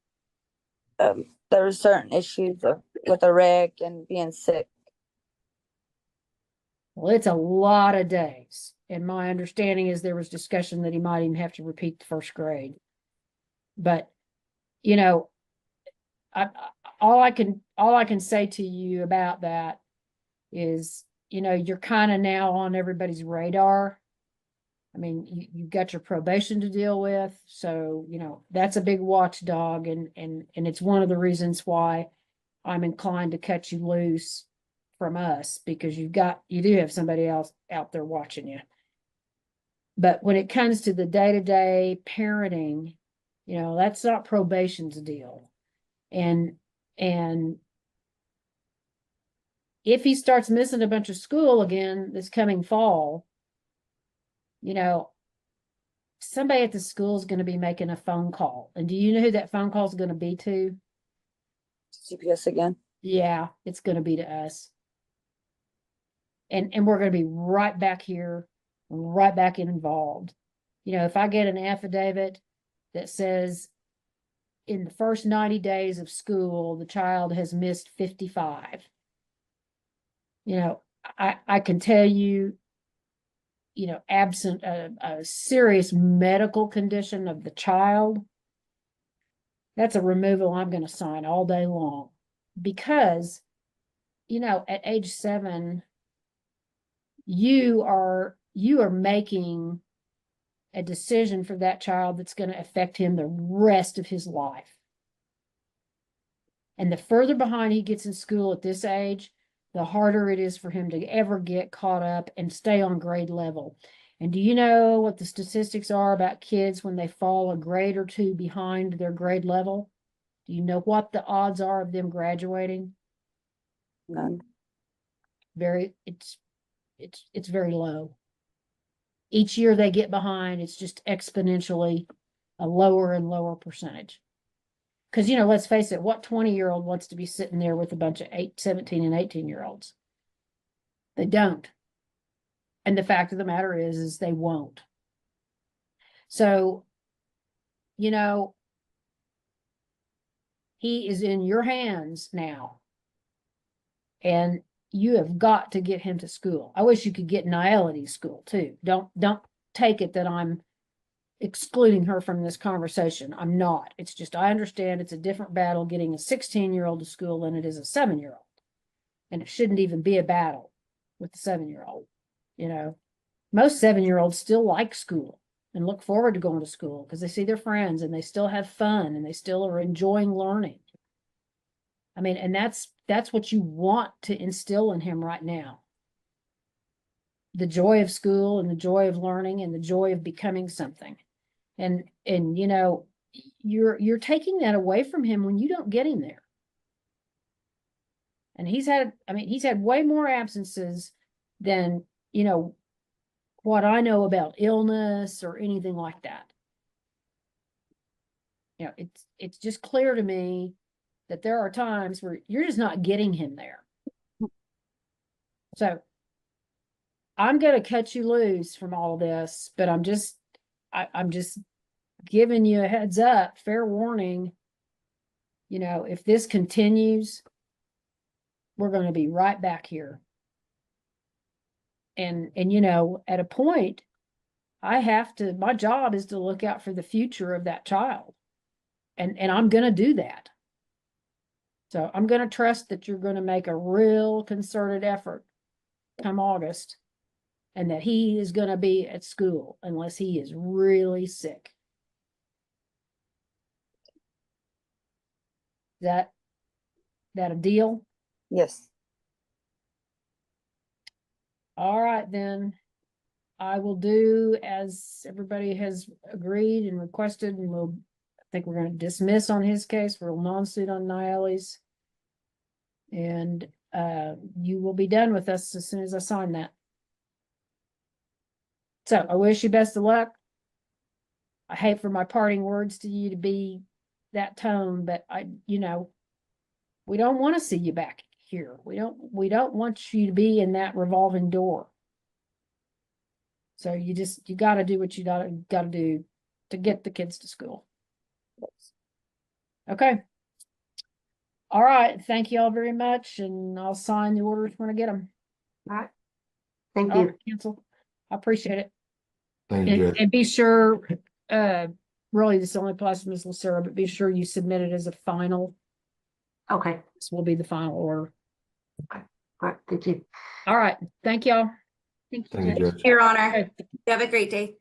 S6: There were certain issues with a wreck and being sick.
S2: Well, it's a lot of days. And my understanding is there was discussion that he might even have to repeat the first grade. But, you know, all I can say to you about that is, you know, you're kind of now on everybody's radar. I mean, you've got your probation to deal with, so, you know, that's a big watchdog, and it's one of the reasons why I'm inclined to cut you loose from us, because you do have somebody else out there watching you. But when it comes to the day-to-day parenting, you know, that's not probation's deal. And if he starts missing a bunch of school again this coming fall, you know, somebody at the school is going to be making a phone call. And do you know who that phone call is going to be to?
S6: CPS again.
S2: Yeah, it's going to be to us. And we're going to be right back here, right back involved. You know, if I get an affidavit that says in the first 90 days of school, the child has missed 55, you know, I can tell you, you know, absent a serious medical condition of the child, that's a removal I'm going to sign all day long. Because, you know, at age 7, you are making a decision for that child that's going to affect him the rest of his life. And the further behind he gets in school at this age, the harder it is for him to ever get caught up and stay on grade level. And do you know what the statistics are about kids when they fall a grade or 2 behind their grade level? Do you know what the odds are of them graduating?
S6: None.
S2: It's very low. Each year they get behind, it's just exponentially a lower and lower percentage. Because, you know, let's face it, what 20-year-old wants to be sitting there with a bunch of 17 and 18-year-olds? They don't. And the fact of the matter is they won't. So, you know, he is in your hands now. And you have got to get him to school. I wish you could get Niall to school too. Don't take it that I'm excluding her from this conversation. I'm not. It's just, I understand it's a different battle getting a 16-year-old to school than it is a 7-year-old. And it shouldn't even be a battle with the 7-year-old. You know, most 7-year-olds still like school and look forward to going to school because they see their friends and they still have fun and they still are enjoying learning. I mean, and that's what you want to instill in him right now. The joy of school and the joy of learning and the joy of becoming something. And you know, you're taking that away from him when you don't get him there. And he's had way more absences than, you know, what I know about illness or anything like that. You know, it's just clear to me that there are times where you're just not getting him there. So I'm going to cut you loose from all this, but I'm just giving you a heads up, fair warning. You know, if this continues, we're going to be right back here. And you know, at a point, my job is to look out for the future of that child. And I'm going to do that. So I'm going to trust that you're going to make a real concerted effort come August, and that he is going to be at school unless he is really sick. That a deal?
S6: Yes.
S2: All right, then. I will do as everybody has agreed and requested, and I think we're going to dismiss on his case. We'll non-suit on Niall's. And you will be done with us as soon as I sign that. So I wish you best of luck. I hate for my parting words to you to be that tone, but we don't want to see you back here. We don't want you to be in that revolving door. So you gotta do what you gotta do to get the kids to school. Okay. All right. Thank you all very much. And I'll sign the orders when I get them.
S4: All right. Thank
S2: Oh,
S4: you.
S2: cancel. I appreciate it.
S3: Thank you, Judge.
S2: And be sure, really this only applies to Ms. Lucero, but be sure you submit it as a final.
S4: Okay.
S2: This will be the final order.
S4: All right. Thank you.
S2: All right. Thank y'all.
S8: Thank you,
S3: Thank you,
S8: Judge.
S3: Judge.
S9: Your Honor,
S2: Okay.
S9: you have a great day.